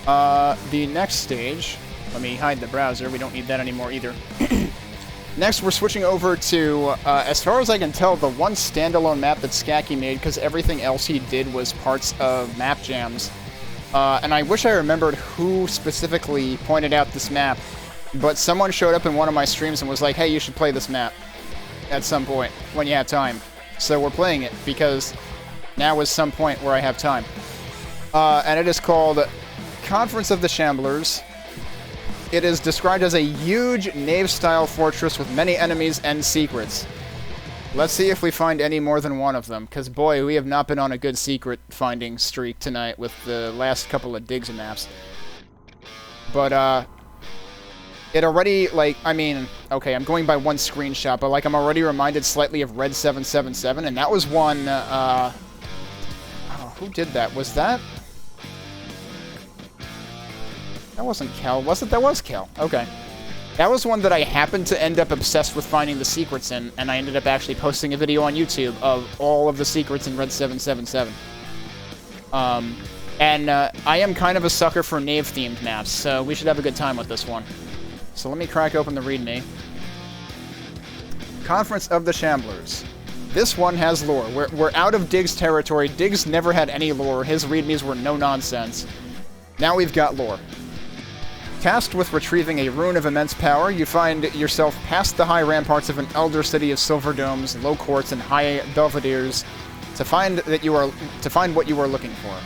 The next stage... Let me hide the browser. We don't need that anymore either. Next, we're switching over to, as far as I can tell, the one standalone map that Skacky made, because everything else he did was parts of map jams. And I wish I remembered who specifically pointed out this map, but someone showed up in one of my streams and was like, hey, you should play this map at some point when you have time. So we're playing it, because now is some point where I have time. And it is called Conference of the Shamblers. It is described as a huge Knave-style fortress with many enemies and secrets. Let's see if we find any more than one of them, because boy, we have not been on a good secret-finding streak tonight with the last couple of digs and maps. But, it already, like, I mean, okay, I'm going by one screenshot, but, like, I'm already reminded slightly of Red 777, and that was one, oh, who did that? Was that... That wasn't Kel, was it? That was Kel. Okay. That was one that I happened to end up obsessed with finding the secrets in, and I ended up actually posting a video on YouTube of all of the secrets in Red 777. I am kind of a sucker for Knave-themed maps, so we should have a good time with this one. So let me crack open the README. Conference of the Shamblers. This one has lore. We're out of Diggs' territory. Diggs never had any lore. His READMEs were no nonsense. Now we've got lore. Tasked with retrieving a rune of immense power, you find yourself past the high ramparts of an elder city of silver domes, low courts, and high belvederes to find what you are looking for.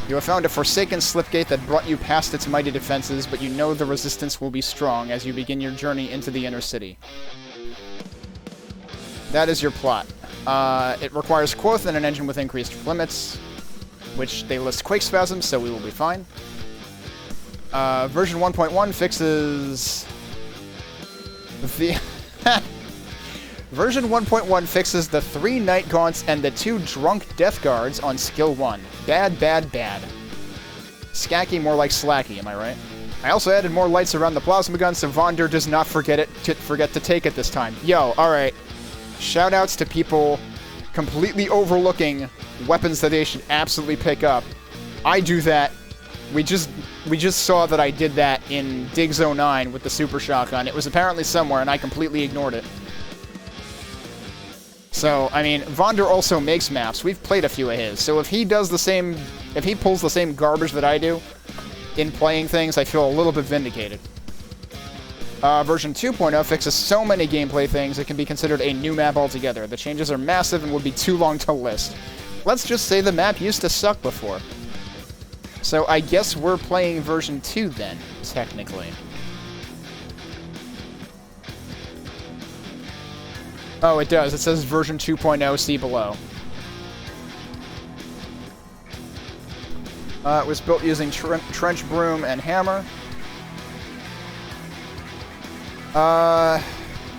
You have found a forsaken slipgate that brought you past its mighty defenses, but you know the resistance will be strong as you begin your journey into the inner city. That is your plot. It requires Quoth and an engine with increased limits, which they list Quakespasm, so we will be fine. Version 1.1 fixes the... Version 1.1 fixes the 3 Night Gaunts and the 2 Drunk Death Guards on Skill 1. Bad, bad, bad. Skacky, more like Slacky, am I right? I also added more lights around the plasma gun so Vonder does not forget to take it this time. Yo, alright. Shoutouts to people completely overlooking weapons that they should absolutely pick up. I do that. We just saw that I did that in Diggs 09 with the Super Shotgun. It was apparently somewhere, and I completely ignored it. So, I mean, Vonder also makes maps. We've played a few of his. So if he does the same... If he pulls the same garbage that I do in playing things, I feel a little bit vindicated. Version 2.0 fixes so many gameplay things it can be considered a new map altogether. The changes are massive and would be too long to list. Let's just say the map used to suck before. So I guess we're playing version 2 then, technically. Oh, it does. It says version 2.0, see below. It was built using trench broom and hammer.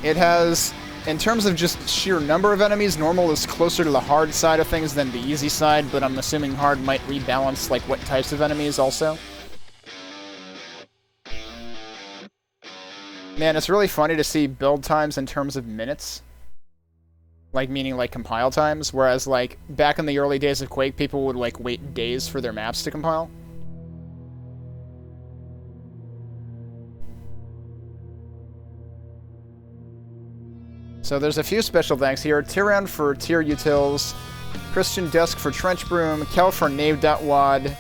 It has, in terms of just sheer number of enemies, normal is closer to the hard side of things than the easy side, but I'm assuming hard might rebalance, like, what types of enemies also. Man, it's really funny to see build times in terms of minutes. Like, meaning, like, compile times, whereas, like, back in the early days of Quake, people would, like, wait days for their maps to compile. So there's a few special thanks here. Tyran for tier utils, Christian Dusk for Trench Broom, Kel for Knave.wad,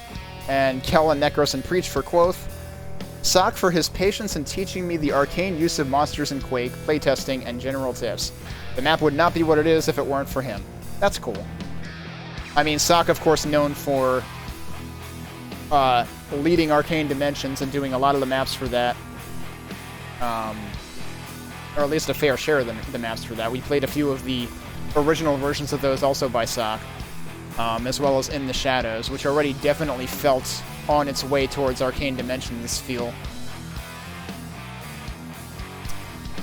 and Kel and Necros and Preach for Quoth. Sock for his patience in teaching me the arcane use of monsters in Quake, playtesting, and general tips. The map would not be what it is if it weren't for him. That's cool. I mean, Sock, of course, known for leading Arcane Dimensions and doing a lot of the maps for that. Or at least a fair share of the maps for that. We played a few of the original versions of those also by Sock, as well as In the Shadows, which already definitely felt on its way towards Arcane Dimensions feel.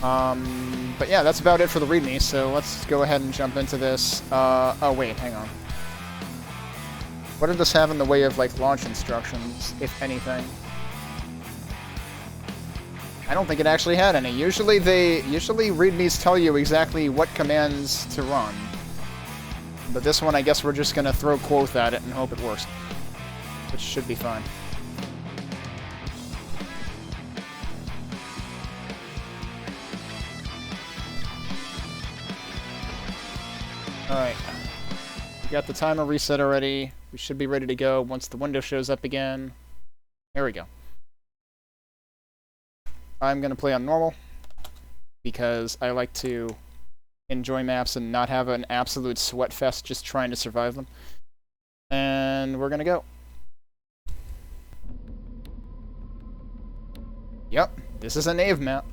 But yeah, that's about it for the README, so let's go ahead and jump into this. Oh wait, hang on. What did this have in the way of, like, launch instructions, if anything? I don't think it actually had any. Usually READMEs tell you exactly what commands to run. But this one, I guess we're just gonna throw Quoth at it and hope it works. Which should be fine. Alright. We got the timer reset already. We should be ready to go once the window shows up again. There we go. I'm going to play on normal because I like to enjoy maps and not have an absolute sweat fest just trying to survive them. And we're going to go. Yep, this is a Knave map.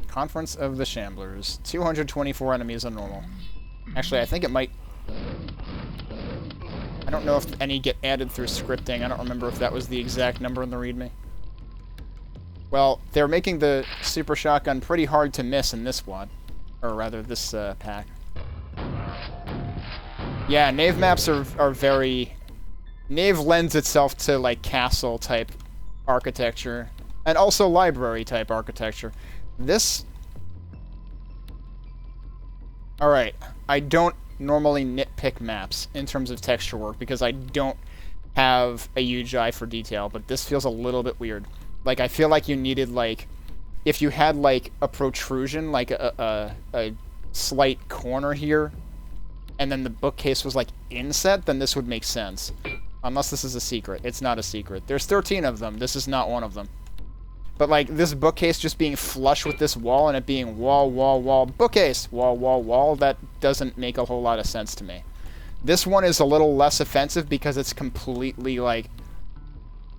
Conference of the Shamblers. 224 enemies on normal. Actually, I think it might... I don't know if any get added through scripting. I don't remember if that was the exact number in the README. Well, they're making the Super Shotgun pretty hard to miss in this one. Or rather, this pack. Yeah, Knave maps are very... Knave lends itself to, like, castle-type architecture. And also library-type architecture. This... Alright, I don't normally nitpick maps in terms of texture work because I don't have a huge eye for detail, but this feels a little bit weird. Like, I feel like you needed, like... If you had, like, a protrusion, like a slight corner here, and then the bookcase was, like, inset, then this would make sense. Unless this is a secret. It's not a secret. There's 13 of them. This is not one of them. But, like, this bookcase just being flush with this wall and it being wall, wall, wall, bookcase, wall, wall, wall, that doesn't make a whole lot of sense to me. This one is a little less offensive because it's completely, like,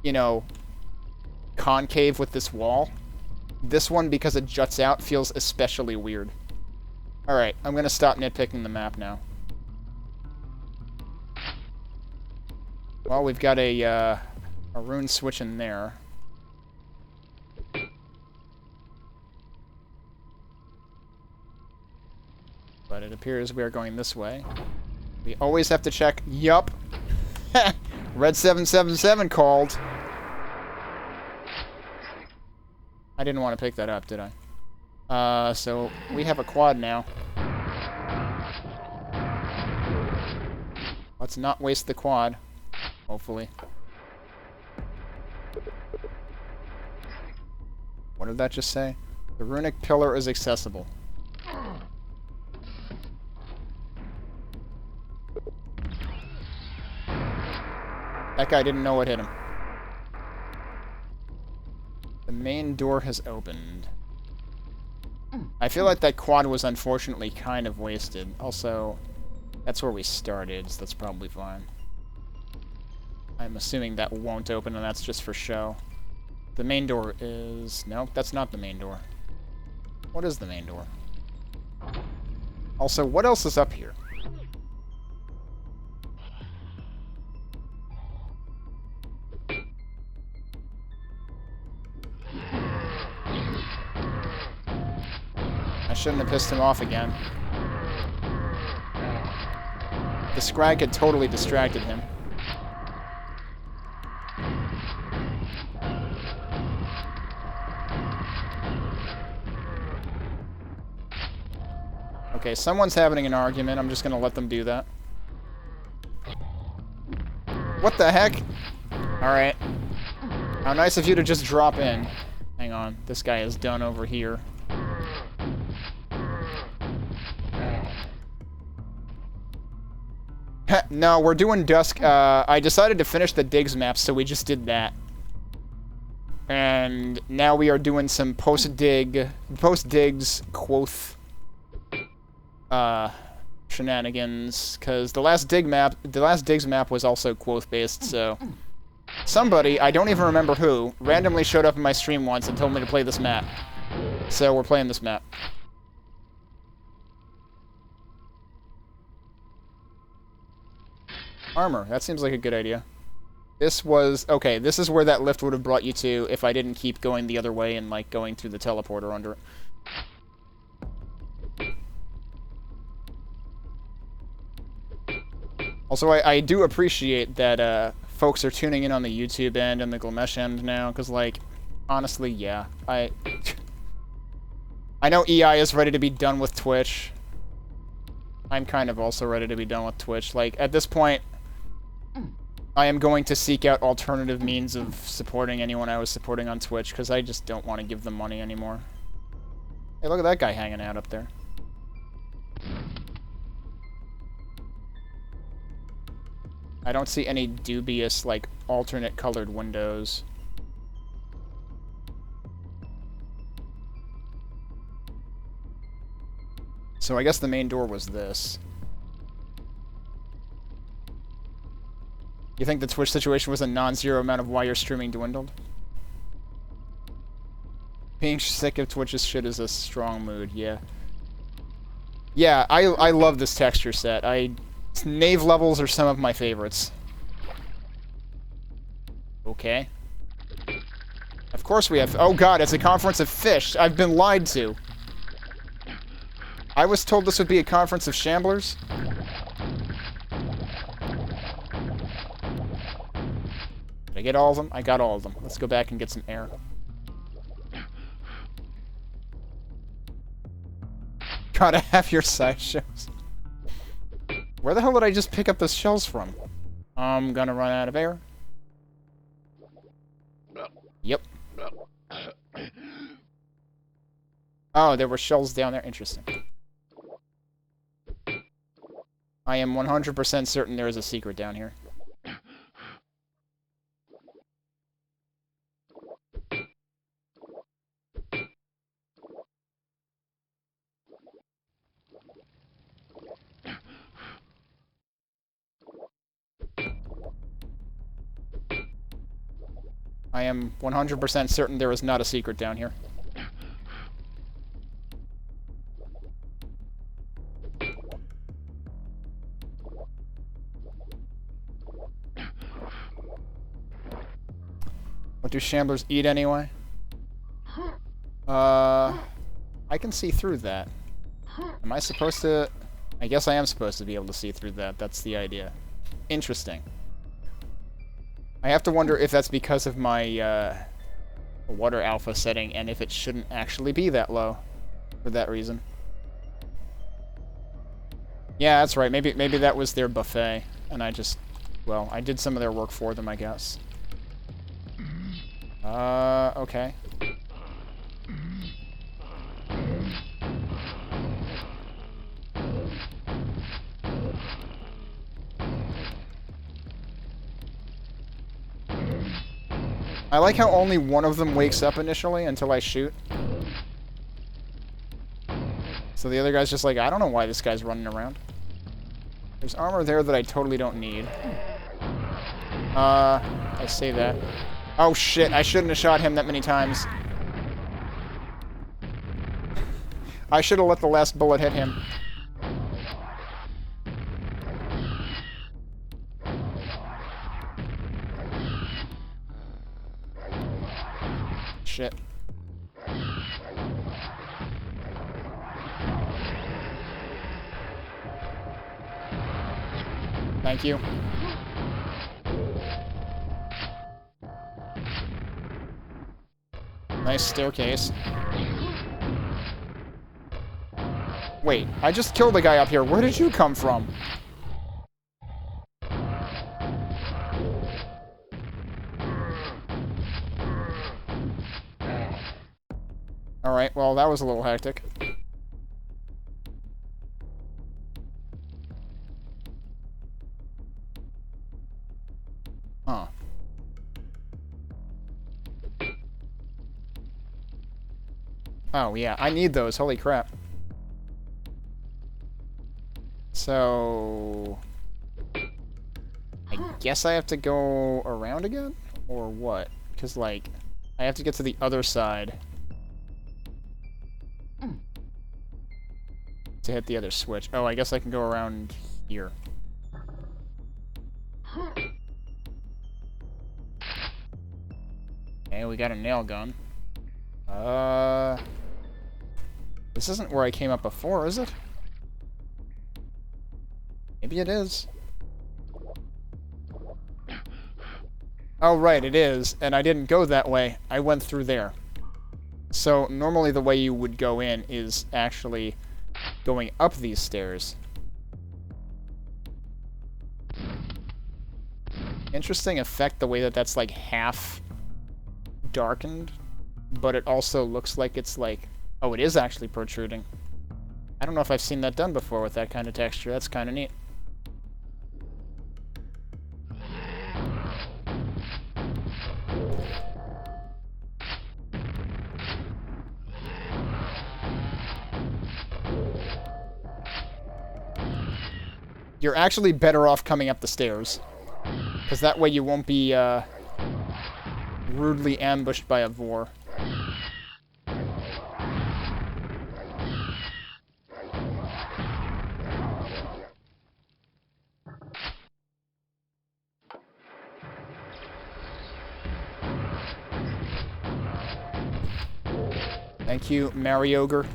you know, concave with this wall. This one, because it juts out, feels especially weird. Alright, I'm gonna stop nitpicking the map now. Well, we've got a rune switch in there. But it appears we are going this way. We always have to check. Yup. Red 777 called. I didn't want to pick that up, did I? So we have a quad now. Let's not waste the quad. Hopefully. What did that just say? The runic pillar is accessible. That guy didn't know what hit him. The main door has opened. I feel like that quad was unfortunately kind of wasted. Also, that's where we started, so that's probably fine. I'm assuming that won't open and that's just for show. The main door is... No, that's not the main door. What is the main door? Also, what else is up here? I shouldn't have pissed him off again. The scrag had totally distracted him. Okay, someone's having an argument. I'm just gonna let them do that. What the heck? Alright. How nice of you to just drop in. Hang on. This guy is done over here. No, we're doing dusk. I decided to finish the digs map, so we just did that. And now we are doing some post-digs, quoth, shenanigans, because the last digs map was also quoth-based, so... Somebody, I don't even remember who, randomly showed up in my stream once and told me to play this map. So we're playing this map. Armor, that seems like a good idea. This was... Okay, this is where that lift would have brought you to if I didn't keep going the other way and, like, going through the teleporter under it. Also, I do appreciate that, folks are tuning in on the YouTube end and the Glamesh end now, because, like, honestly, yeah. I know EI is ready to be done with Twitch. I'm kind of also ready to be done with Twitch. Like, at this point... I am going to seek out alternative means of supporting anyone I was supporting on Twitch, because I just don't want to give them money anymore. Hey, look at that guy hanging out up there. I don't see any dubious, like, alternate colored windows. So I guess the main door was this. You think the Twitch situation was a non-zero amount of why your streaming dwindled? Being sick of Twitch's shit is a strong mood, yeah. Yeah, I love this texture set. Knave levels are some of my favorites. Okay. Of course we have... Oh god, it's a conference of fish. I've been lied to. I was told this would be a conference of Shamblers. Did I get all of them? I got all of them. Let's go back and get some air. Gotta have your side shows. Where the hell did I just pick up those shells from? I'm gonna run out of air. Yep. Oh, there were shells down there. Interesting. I am 100% certain there is a secret down here. I am 100% certain there is not a secret down here. What do Shamblers eat anyway? I can see through that. Am I supposed to... I guess I am supposed to be able to see through that. That's the idea. Interesting. I have to wonder if that's because of my water alpha setting, and if it shouldn't actually be that low for that reason. Yeah, that's right. Maybe that was their buffet, and I just... Well, I did some of their work for them, I guess. Okay. I like how only one of them wakes up initially until I shoot. So the other guy's just like, I don't know why this guy's running around. There's armor there that I totally don't need. I say that. Oh shit, I shouldn't have shot him that many times. I should have let the last bullet hit him. Shit. Thank you. Nice staircase. Wait, I just killed the guy up here. Where did you come from? Alright, well, that was a little hectic. Huh. Oh, yeah, I need those. Holy crap. So... I guess I have to go around again? Or what? Because, like, I have to get to the other side to hit the other switch. Oh, I guess I can go around here. Okay, we got a nail gun. This isn't where I came up before, is it? Maybe it is. Oh, right, it is. And I didn't go that way. I went through there. So, normally the way you would go in is actually going up these stairs. Interesting effect, the way that that's, like, half darkened, but it also looks like it's, like... Oh, it is actually protruding. I don't know if I've seen that done before with that kind of texture. That's kind of neat. You're actually better off coming up the stairs. Because that way you won't be, rudely ambushed by a vor. Thank you, Mariogre.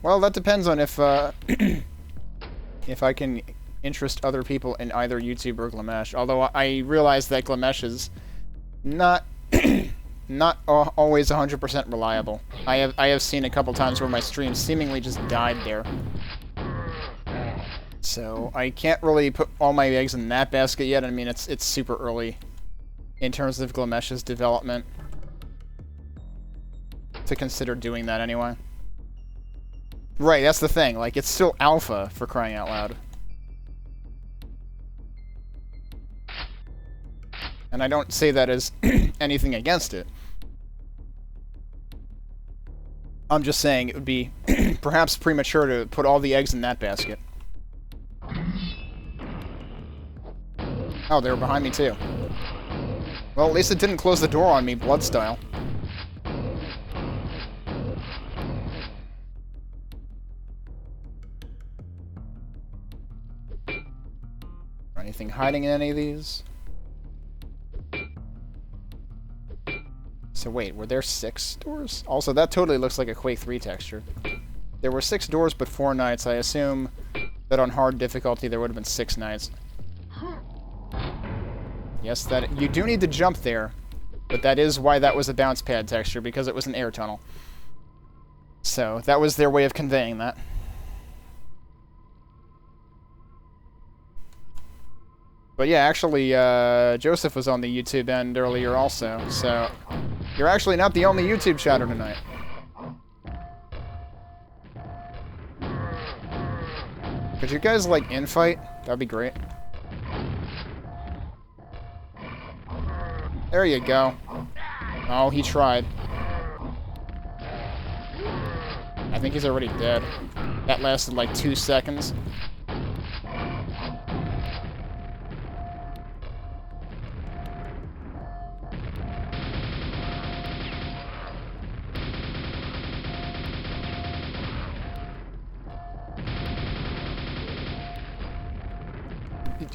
Well, that depends on if if I can interest other people in either YouTube or Glamesh. Although I realize that Glamesh is not not always 100% reliable. I have seen a couple times where my stream seemingly just died there. So I can't really put all my eggs in that basket yet. I mean, it's super early in terms of Glamesh's development to consider doing that anyway. Right, that's the thing. Like, it's still alpha, for crying out loud. And I don't say that as anything against it. I'm just saying it would be perhaps premature to put all the eggs in that basket. Oh, they were behind me too. Well, at least it didn't close the door on me, blood style. Anything hiding in any of these? So wait, were there 6 doors? Also, that totally looks like a Quake 3 texture. There were 6 doors but 4 knights. I assume that on hard difficulty there would have been 6 knights. Yes, that you do need to jump there, but that is why that was a bounce pad texture, because it was an air tunnel. So, that was their way of conveying that. But yeah, actually, Joseph was on the YouTube end earlier also, so you're actually not the only YouTube chatter tonight. Could you guys, like, infight? That'd be great. There you go. Oh, he tried. I think he's already dead. That lasted like 2 seconds.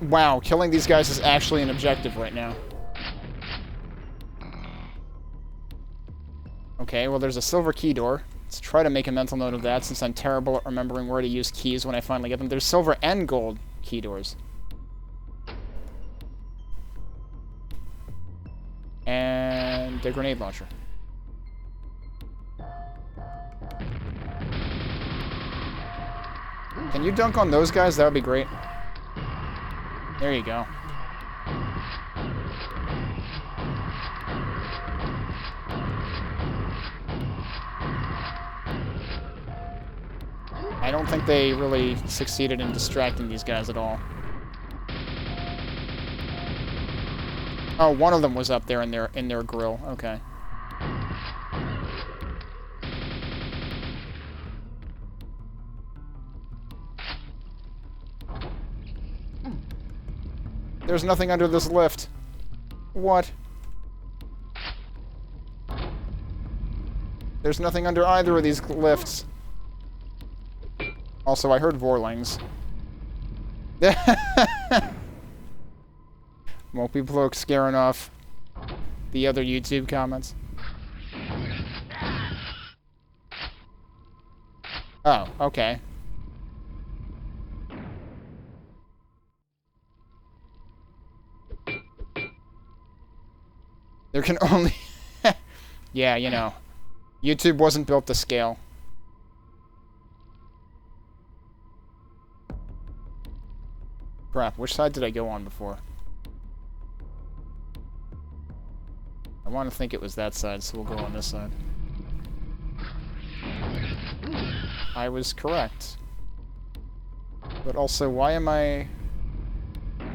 Wow, killing these guys is actually an objective right now. Okay, well there's a silver key door. Let's try to make a mental note of that, since I'm terrible at remembering where to use keys when I finally get them. There's silver and gold key doors. And the grenade launcher. Can you dunk on those guys? That would be great. There you go. I don't think they really succeeded in distracting these guys at all. Oh, one of them was up there in their grill. Okay. There's nothing under this lift. What? There's nothing under either of these lifts. Also, I heard Vorlings. Mopey bloke scaring off the other YouTube comments. Oh, okay. There can only... Yeah, you know. YouTube wasn't built to scale. Crap, which side did I go on before? I want to think it was that side, so we'll go on this side. I was correct. But also, why am I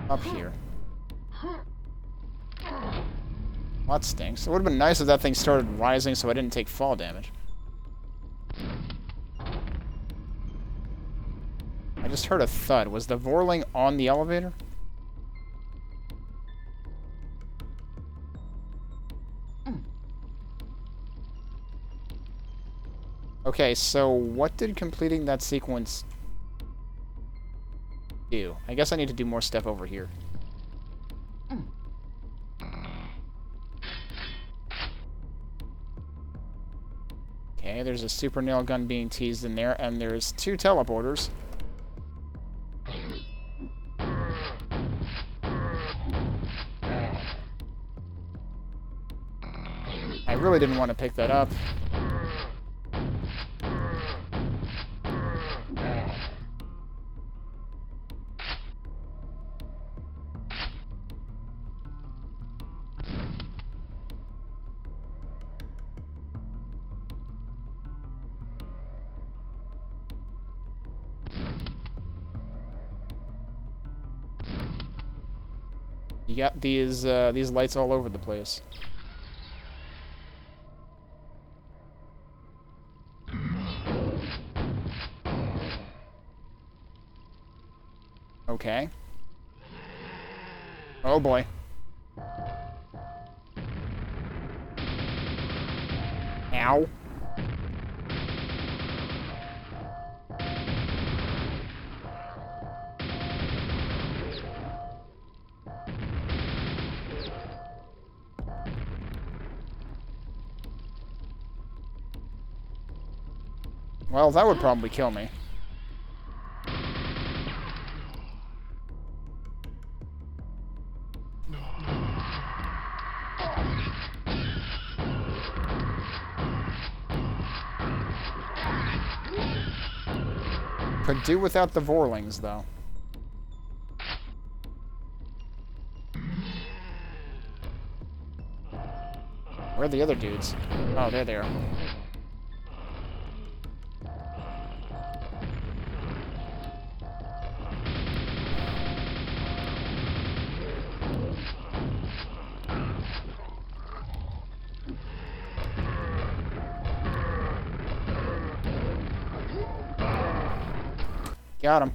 up here? Well, that stinks. It would have been nice if that thing started rising so I didn't take fall damage. I just heard a thud. Was the Vorling on the elevator? Okay, so what did completing that sequence do? I guess I need to do more stuff over here. Okay, there's a super nail gun being teased in there, and there's 2 teleporters. I really didn't want to pick that up. You got these lights all over the place. Okay. Oh boy. Ow. Well, that would probably kill me. Could do without the Vorlings, though. Where are the other dudes? Oh, there they are. Got him.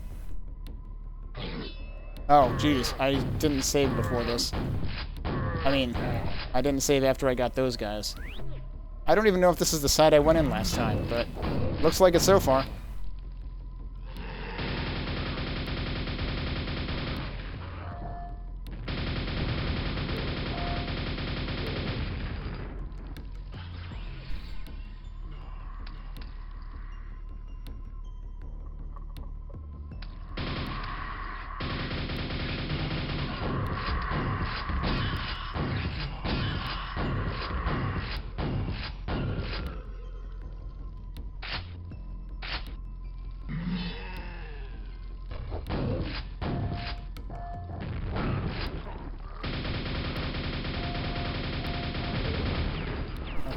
Oh, jeez. I didn't save before this. I mean, I didn't save after I got those guys. I don't even know if this is the side I went in last time, but looks like it so far.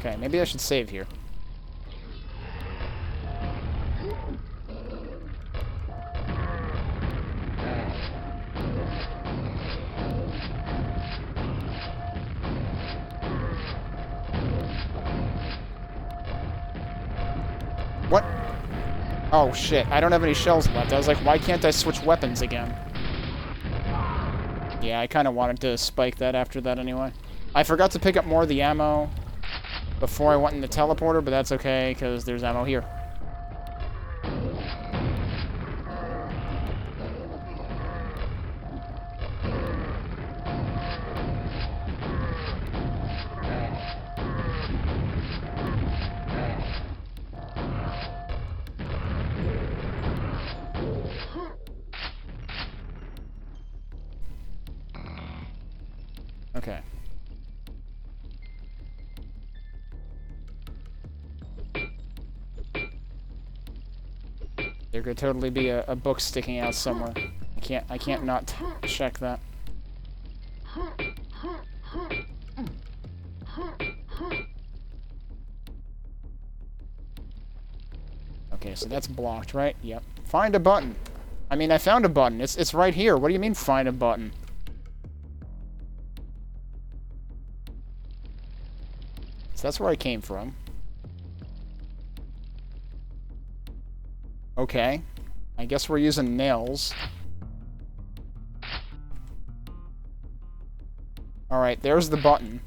Okay, maybe I should save here. What? Oh shit, I don't have any shells left. I was like, why can't I switch weapons again? Yeah, I kind of wanted to spike that after that anyway. I forgot to pick up more of the ammo before I went in the teleporter, but that's okay, because there's ammo here. Okay. There could totally be a book sticking out somewhere. I can't not check that. Okay, so that's blocked, right? Yep. Find a button. I mean, I found a button. It's right here. What do you mean, find a button? So that's where I came from. Okay. I guess we're using nails. Alright, there's the button.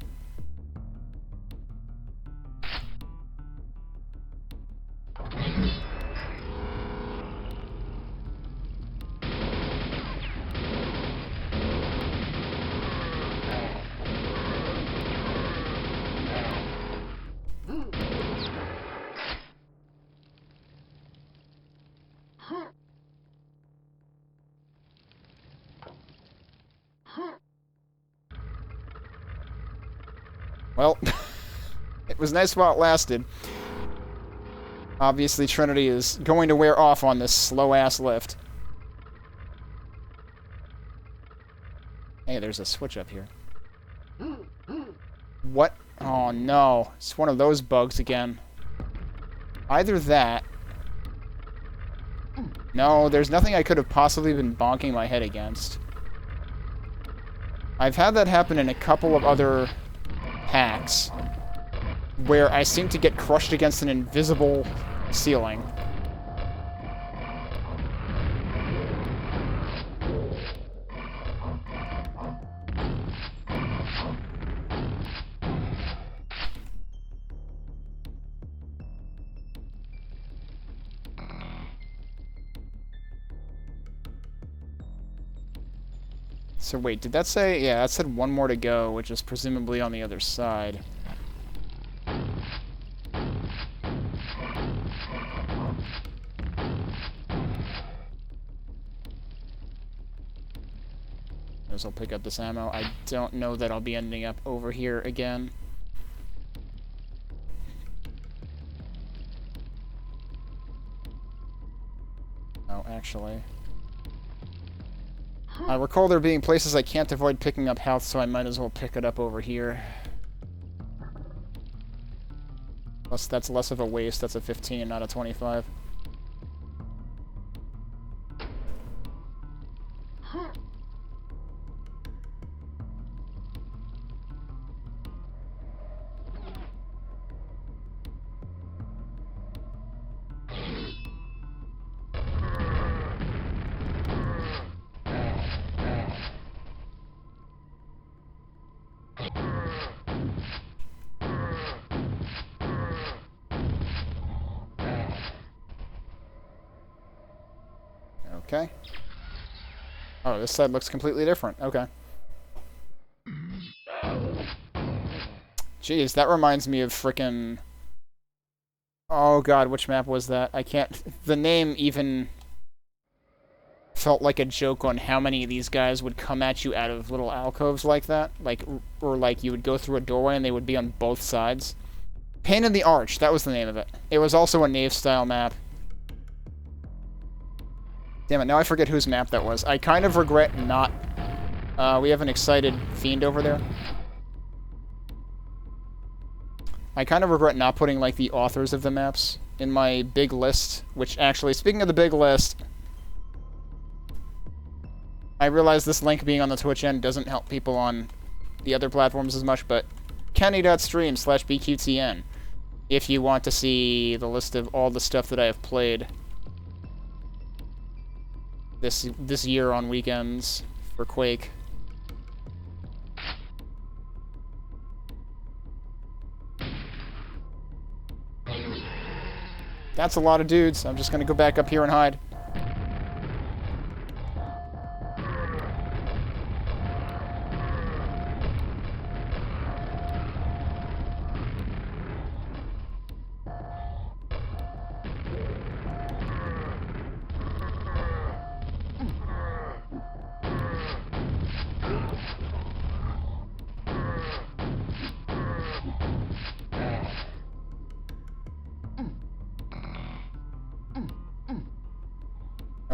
Well, it was nice while it lasted. Obviously, Trinity is going to wear off on this slow-ass lift. Hey, there's a switch up here. What? Oh, no. It's one of those bugs again. Either that... No, there's nothing I could have possibly been bonking my head against. I've had that happen in a couple of other hacks where I seem to get crushed against an invisible ceiling. So wait, did that say... Yeah, that said one more to go, which is presumably on the other side. I'll pick up this ammo. I don't know that I'll be ending up over here again. Oh, actually... I recall there being places I can't avoid picking up health, so I might as well pick it up over here. Plus, that's less of a waste. That's a 15, not a 25. Okay. Oh, this side looks completely different. Okay. Jeez, that reminds me of frickin'... Oh god, which map was that? I can't... The name even felt like a joke on how many of these guys would come at you out of little alcoves like that. Like, or like you would go through a doorway and they would be on both sides. Pain in the Arch, that was the name of it. It was also a Knave-style map. Damn it, now I forget whose map that was. I kind of regret not... we have an excited fiend over there. I kind of regret not putting, like, the authors of the maps in my big list, which actually, speaking of the big list, I realize this link being on the Twitch end doesn't help people on the other platforms as much, but kenny.stream/BQTN if you want to see the list of all the stuff that I have played this year on weekends for Quake. That's a lot of dudes. I'm just gonna go back up here and hide.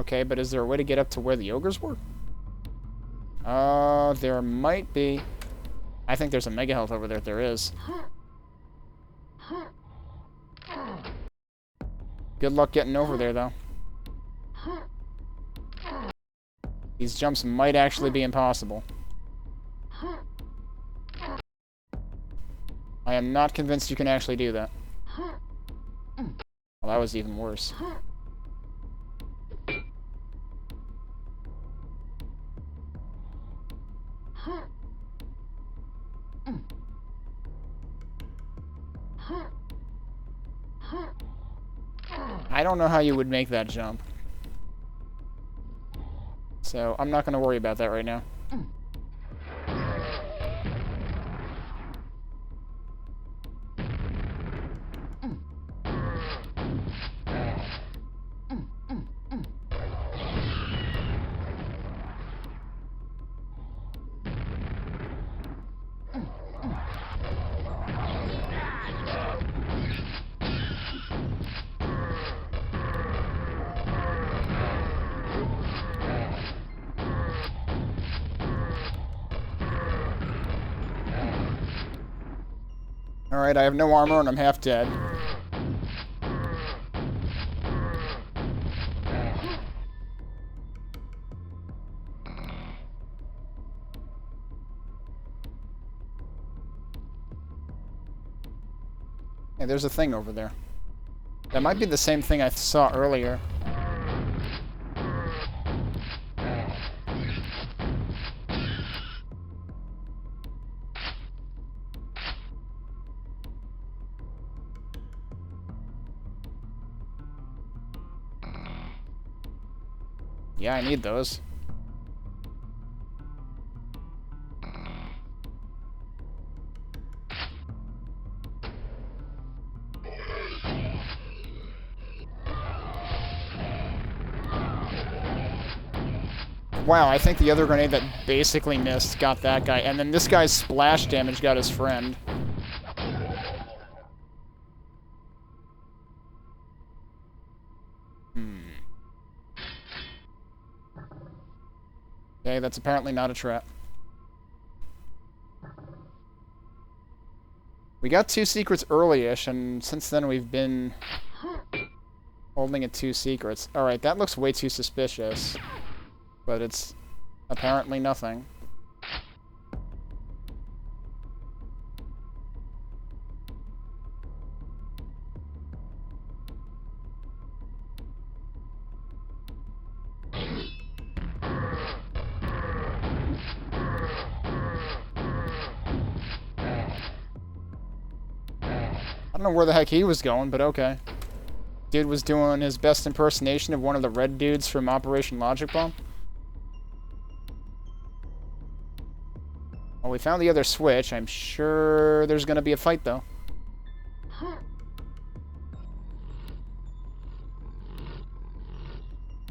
Okay, but is there a way to get up to where the ogres were? There might be. I think there's a mega health over there if there is. Good luck getting over there, though. These jumps might actually be impossible. I am not convinced you can actually do that. Well, that was even worse. I don't know how you would make that jump. So, I'm not going to worry about that right now. Alright, I have no armor and I'm half dead. Hey, there's a thing over there. That might be the same thing I saw earlier. Yeah, I need those. Wow, I think the other grenade that basically missed got that guy, and then this guy's splash damage got his friend. Okay, that's apparently not a trap. We got 2 secrets early-ish, and since then we've been holding at 2 secrets. Alright, that looks way too suspicious. But it's apparently nothing. I don't know where the heck he was going, but okay. Dude was doing his best impersonation of one of the red dudes from Operation Logic Bomb. Well, we found the other switch. I'm sure there's gonna be a fight, though.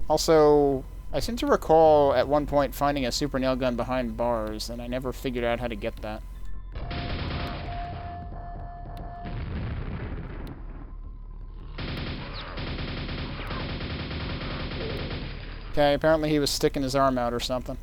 Also, I seem to recall at one point finding a super nail gun behind bars, and I never figured out how to get that. Okay, apparently he was sticking his arm out or something.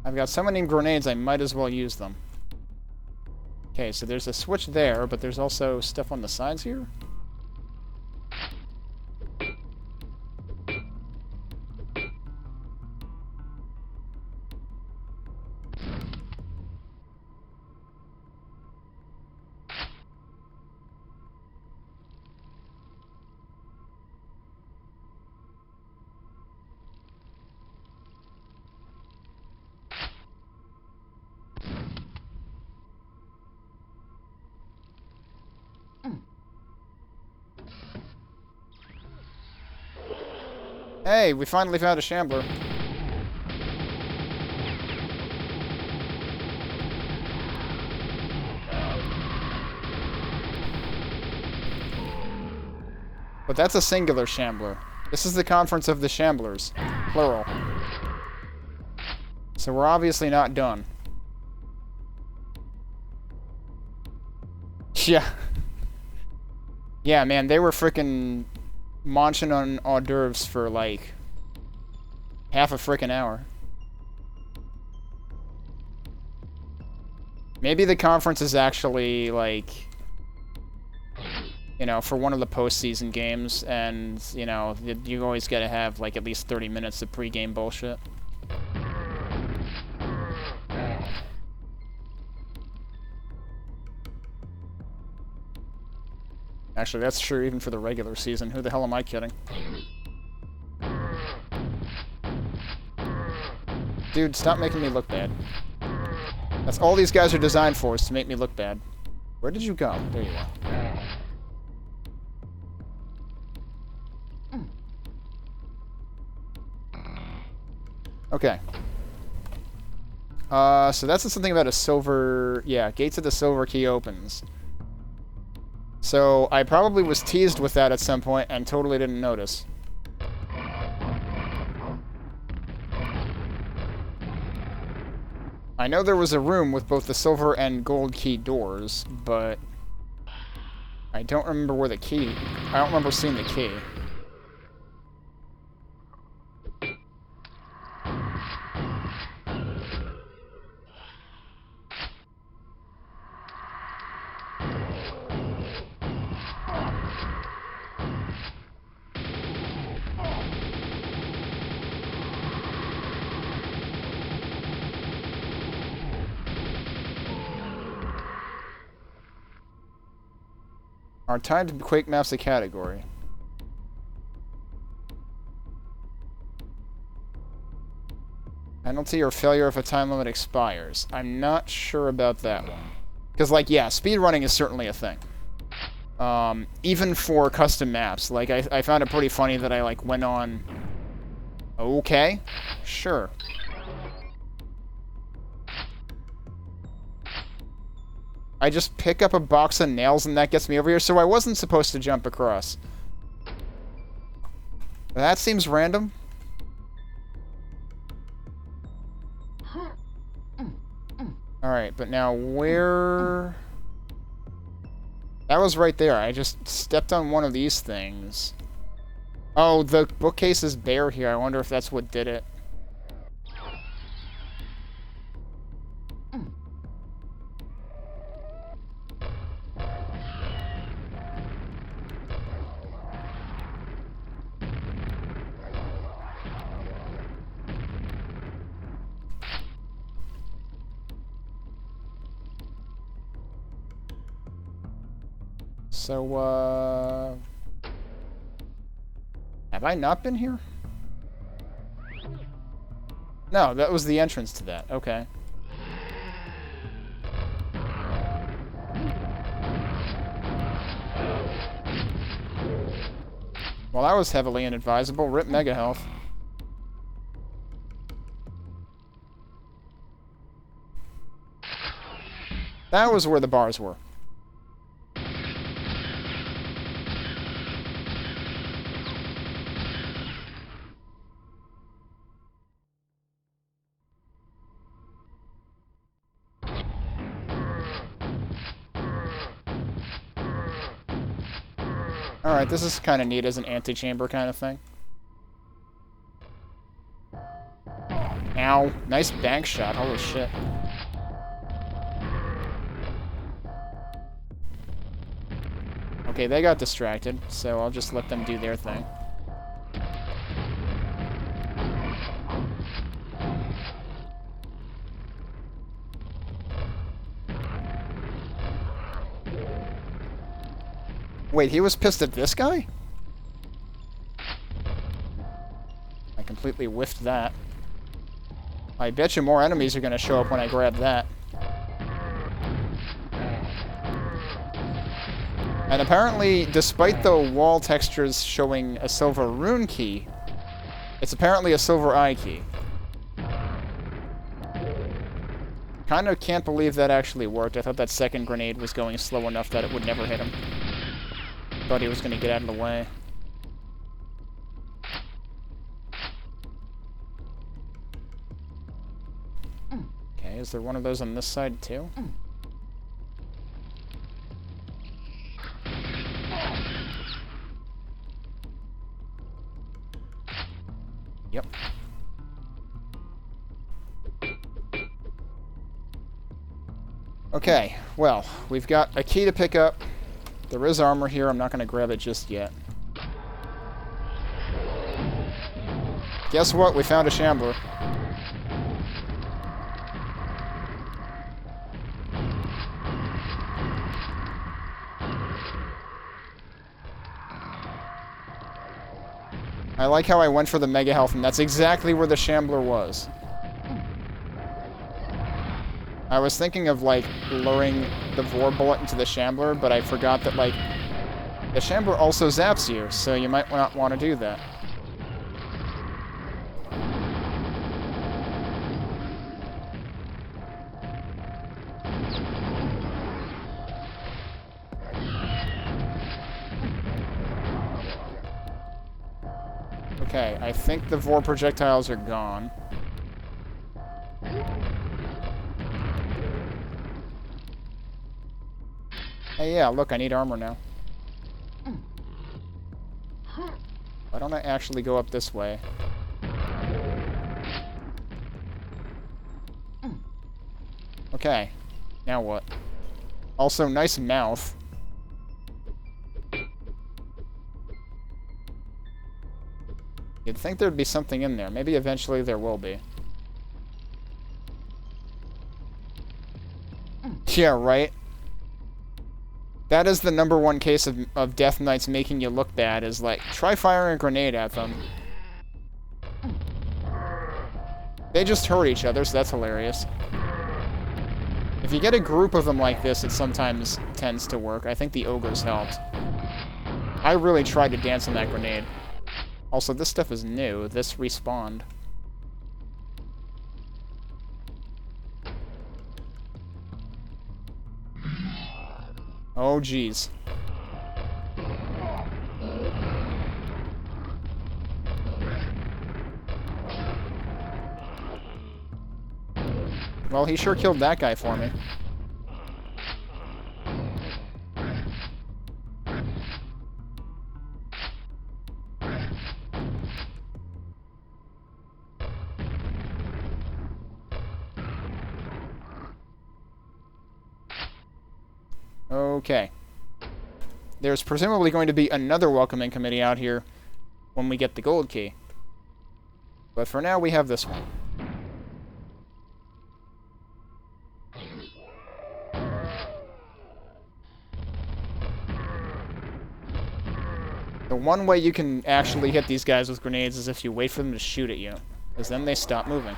I've got so many grenades, I might as well use them. Okay, so there's a switch there, but there's also stuff on the sides here? Hey, we finally found a Shambler. But that's a singular Shambler. This is the conference of the Shamblers. Plural. So we're obviously not done. Yeah. Yeah, man, they were frickin' munching on hors d'oeuvres for, like, half a frickin' hour. Maybe the conference is actually, like, you know, for one of the postseason games, and, you know, you always gotta have, like, at least 30 minutes of pre-game bullshit. Actually, that's true even for the regular season. Who the hell am I kidding? Dude, stop making me look bad. That's all these guys are designed for, is to make me look bad. Where did you go? There you are. Okay. So that's something about a silver... Yeah, Gates of the Silver Key opens. So, I probably was teased with that at some point and totally didn't notice. I know there was a room with both the silver and gold key doors, but I don't remember where the key... I don't remember seeing the key. Our timed Quake maps a category. Penalty or failure if a time limit expires. I'm not sure about that one. Because, like, yeah, speedrunning is certainly a thing. Even for custom maps. Like, I found it pretty funny that I, like, went on... Okay, sure. I just pick up a box of nails and that gets me over here, so I wasn't supposed to jump across. That seems random. Alright, but now where... That was right there. I just stepped on one of these things. Oh, the bookcase is bare here. I wonder if that's what did it. So, have I not been here? No, that was the entrance to that. Okay. Well, that was heavily inadvisable. Rip Mega Health. That was where the bars were. Alright, this is kind of neat as an antechamber kind of thing. Ow. Nice bank shot. Holy shit. Okay, they got distracted, so I'll just let them do their thing. Wait, he was pissed at this guy? I completely whiffed that. I bet you more enemies are going to show up when I grab that. And apparently, despite the wall textures showing a silver rune key, it's apparently a silver eye key. Kind of can't believe that actually worked. I thought that second grenade was going slow enough that it would never hit him. Thought he was going to get out of the way. Okay, is there one of those on this side too? Yep. Okay, well, we've got a key to pick up. There is armor here. I'm not going to grab it just yet. Guess what? We found a Shambler. I like how I went for the Mega Health, and that's exactly where the Shambler was. I was thinking of, like, luring the Vor bullet into the Shambler, but I forgot that, like, the Shambler also zaps you, so you might not want to do that. Okay, I think the Vor projectiles are gone. Hey, yeah, look, I need armor now. Why don't I actually go up this way? Okay, now what? Also, nice mouth. You'd think there'd be something in there. Maybe eventually there will be. Yeah, right? That is the #1 case of Death Knights making you look bad, is like, try firing a grenade at them. They just hurt each other, so that's hilarious. If you get a group of them like this, it sometimes tends to work. I think the ogres helped. I really tried to dance on that grenade. Also, this stuff is new. This respawned. Oh, jeez. Well, he sure killed that guy for me. Okay. There's presumably going to be another welcoming committee out here when we get the gold key. But for now, we have this one. The one way you can actually hit these guys with grenades is if you wait for them to shoot at you, because then they stop moving.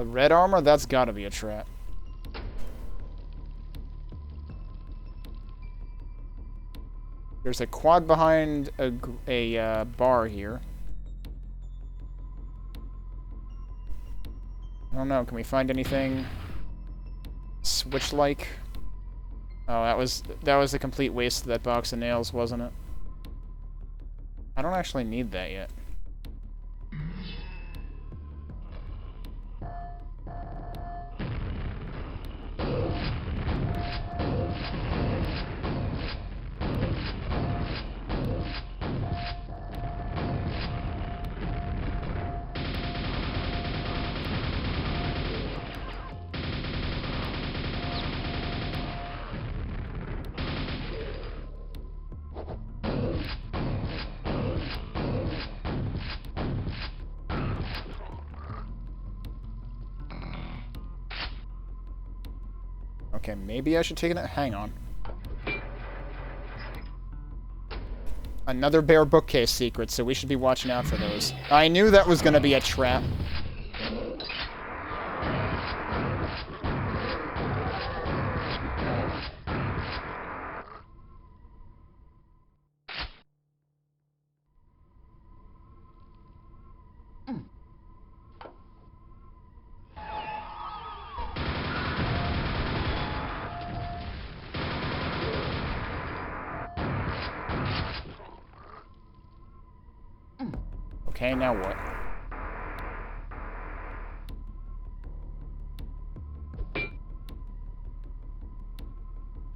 Red armor? That's gotta be a trap. There's a quad behind a bar here. I don't know, can we find anything switch-like? Oh, that was a complete waste of that box of nails, wasn't it? I don't actually need that yet. Okay, maybe I should take it. Hang on. Another bear bookcase secret, so we should be watching out for those. I knew that was going to be a trap. Okay, now what?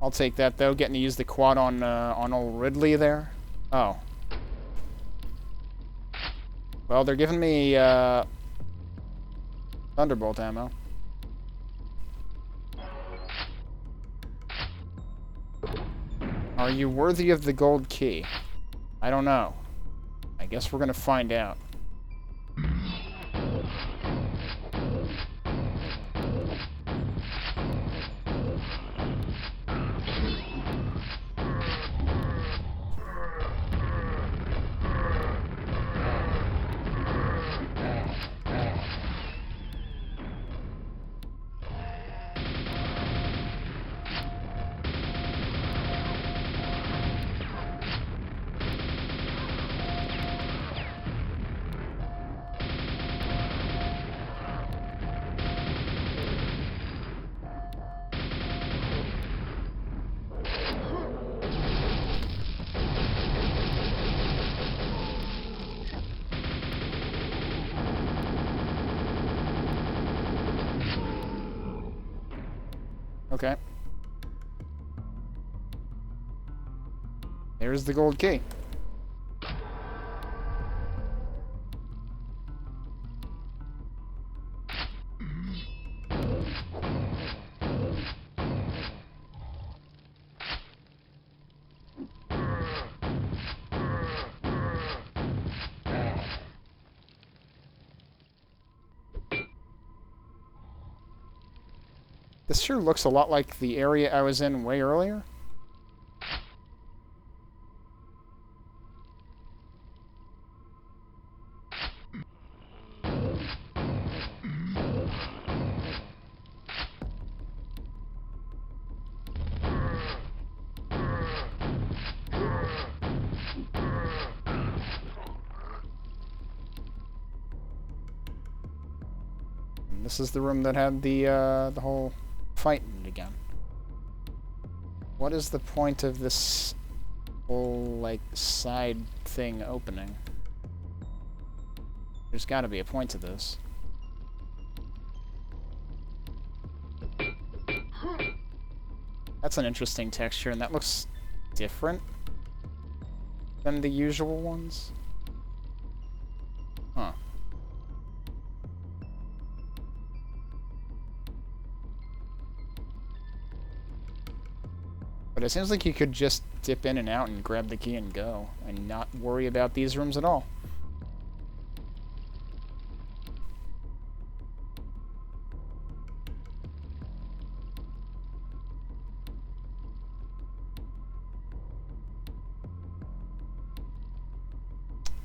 I'll take that, though. Getting to use the quad on old Ridley there. Oh. Well, they're giving me, Thunderbolt ammo. Are you worthy of the gold key? I don't know. I guess we're gonna find out. Okay. There's the gold key. This sure looks a lot like the area I was in way earlier. And this is the room that had the whole fight again. What is the point of this whole, like, side thing opening? There's gotta be a point to this. That's an interesting texture, and that looks different than the usual ones. Huh. But it seems like you could just dip in and out and grab the key and go, and not worry about these rooms at all.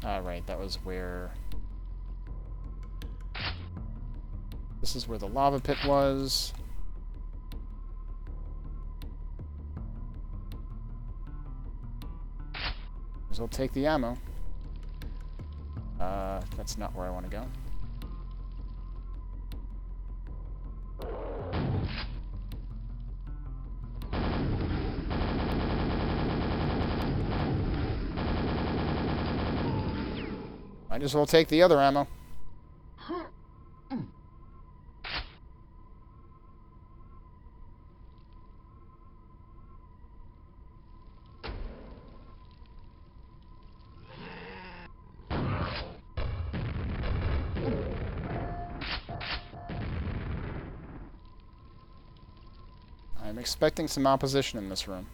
Alright, that was where... This is where the lava pit was. I'll take the ammo. That's not where I want to go. Might as well take the other ammo. I'm expecting some opposition in this room.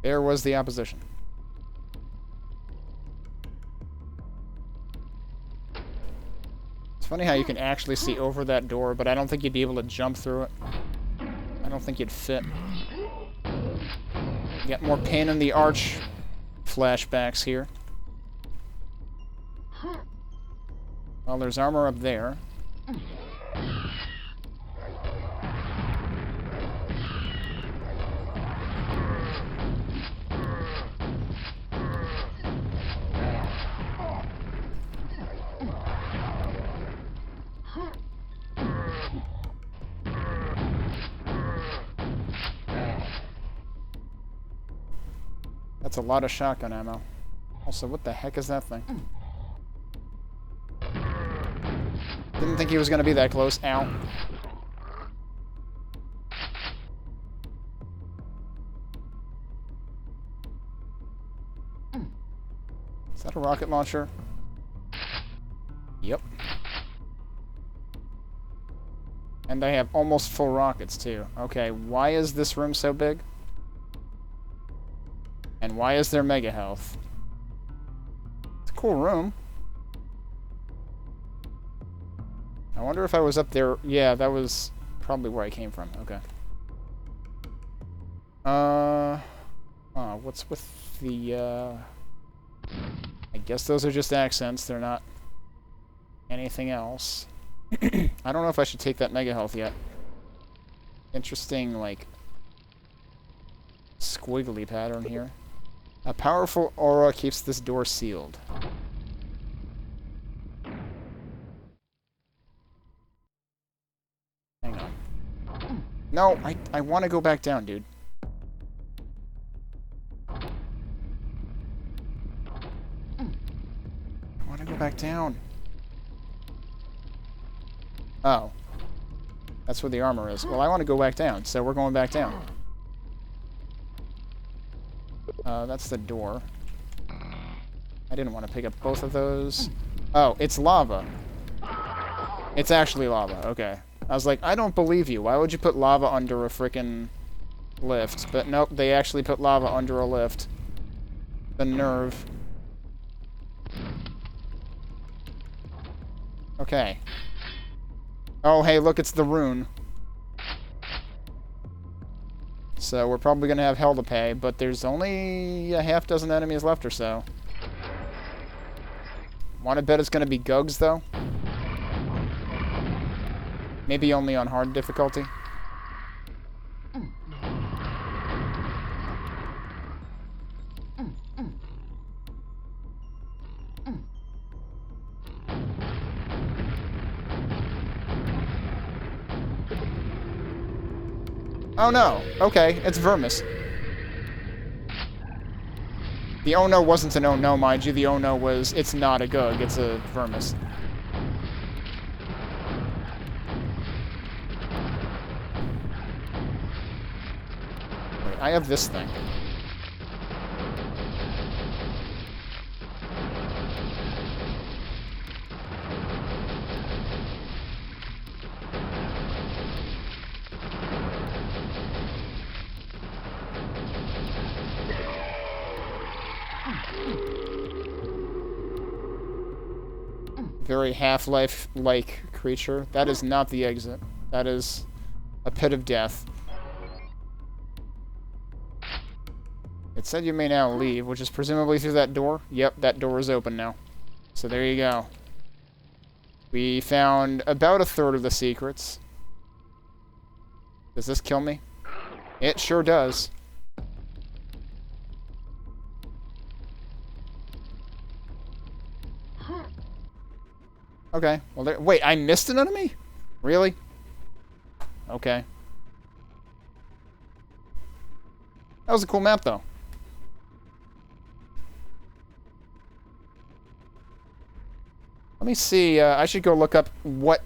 There was the opposition. It's funny how you can actually see over that door, but I don't think you'd be able to jump through it. I don't think you'd fit. You got more pain in the arch flashbacks here. Well, there's armor up there. That's a lot of shotgun ammo. Also, what the heck is that thing? Didn't think he was going to be that close. Ow. Is that a rocket launcher? Yep. And I have almost full rockets, too. Okay, why is this room so big? And why is there mega health? It's a cool room. I wonder if I was up there... Yeah, that was probably where I came from. Okay. What's with the, I guess those are just accents. They're not anything else. I don't know if I should take that mega health yet. Interesting, like, squiggly pattern here. A powerful aura keeps this door sealed. Hang on. No, I want to go back down, dude. I want to go back down. Oh. That's where the armor is. Well, I want to go back down, so we're going back down. That's the door. I didn't want to pick up both of those. Oh, it's lava. It's actually lava. Okay. I was like, I don't believe you. Why would you put lava under a frickin' lift? But nope, they actually put lava under a lift. The nerve. Okay. Oh, hey, look, it's the rune. So we're probably going to have hell to pay, but there's only a half dozen enemies left or so. Want to bet it's going to be Gugs, though? Maybe only on hard difficulty? Oh no! Okay, it's Vermis. The oh no wasn't an oh no, mind you. The oh no was, it's not a Gug, it's a Vermis. Wait, I have this thing. Very Half-Life-like creature. That is not the exit. That is a pit of death. It said you may now leave, which is presumably through that door. Yep, that door is open now. So there you go. We found about a third of the secrets. Does this kill me? It sure does. Okay, well there... Wait, I missed an enemy? Really? Okay. That was a cool map, though. Let me see, I should go look up what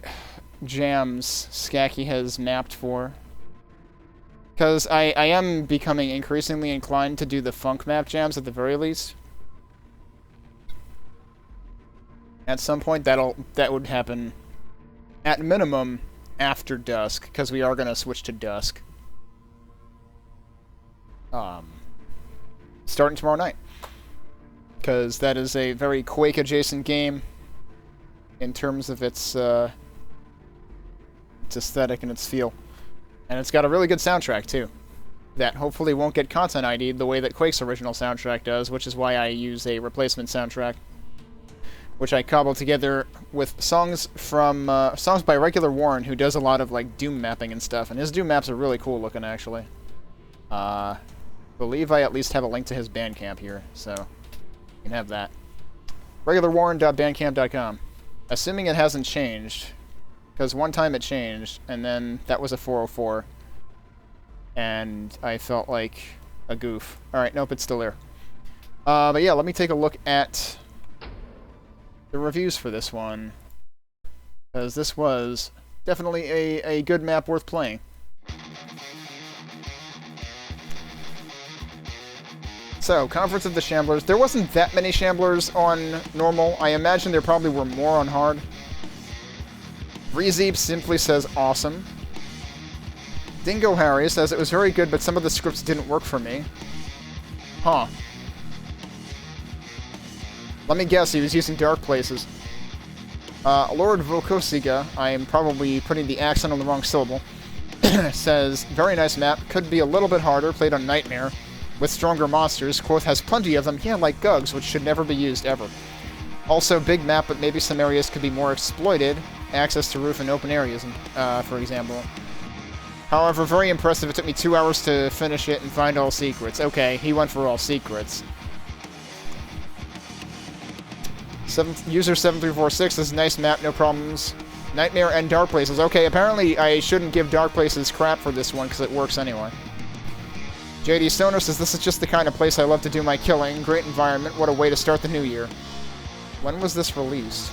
jams Skacky has mapped for. Because I am becoming increasingly inclined to do the funk map jams at the very least. At some point, that would happen, at minimum, after dusk, because we are going to switch to dusk. Starting tomorrow night. Because that is a very Quake-adjacent game in terms of its aesthetic and its feel. And it's got a really good soundtrack, too. That hopefully won't get content ID'd the way that Quake's original soundtrack does, which is why I use a replacement soundtrack. Which I cobbled together with songs from, songs by Regular Warren, who does a lot of, like, Doom mapping and stuff. And his Doom maps are really cool looking, actually. Believe I at least have a link to his Bandcamp here, so you can have that. regularwarren.bandcamp.com. Assuming it hasn't changed, because one time it changed, and then that was a 404. And I felt like a goof. Alright, nope, it's still there. But yeah, let me take a look at the reviews for this one. Because this was definitely a good map worth playing. So, Conference of the Shamblers. There wasn't that many Shamblers on normal. I imagine there probably were more on hard. Rezeep simply says awesome. Dingo Harry says it was very good, but some of the scripts didn't work for me. Huh. Let me guess, he was using Dark Places. Lord Vokosiga, I am probably putting the accent on the wrong syllable, says, very nice map, could be a little bit harder, played on Nightmare, with stronger monsters, Quoth has plenty of them, yeah, like Gugs, which should never be used ever. Also, big map, but maybe some areas could be more exploited, access to roof and open areas, for example. However, very impressive, it took me 2 hours to finish it and find all secrets. Okay, he went for all secrets. User 7346 says, nice map, no problems. Nightmare and Dark Places. Okay, apparently I shouldn't give Dark Places crap for this one, because it works anyway. JD Stoner says, this is just the kind of place I love to do my killing. Great environment, what a way to start the new year. When was this released?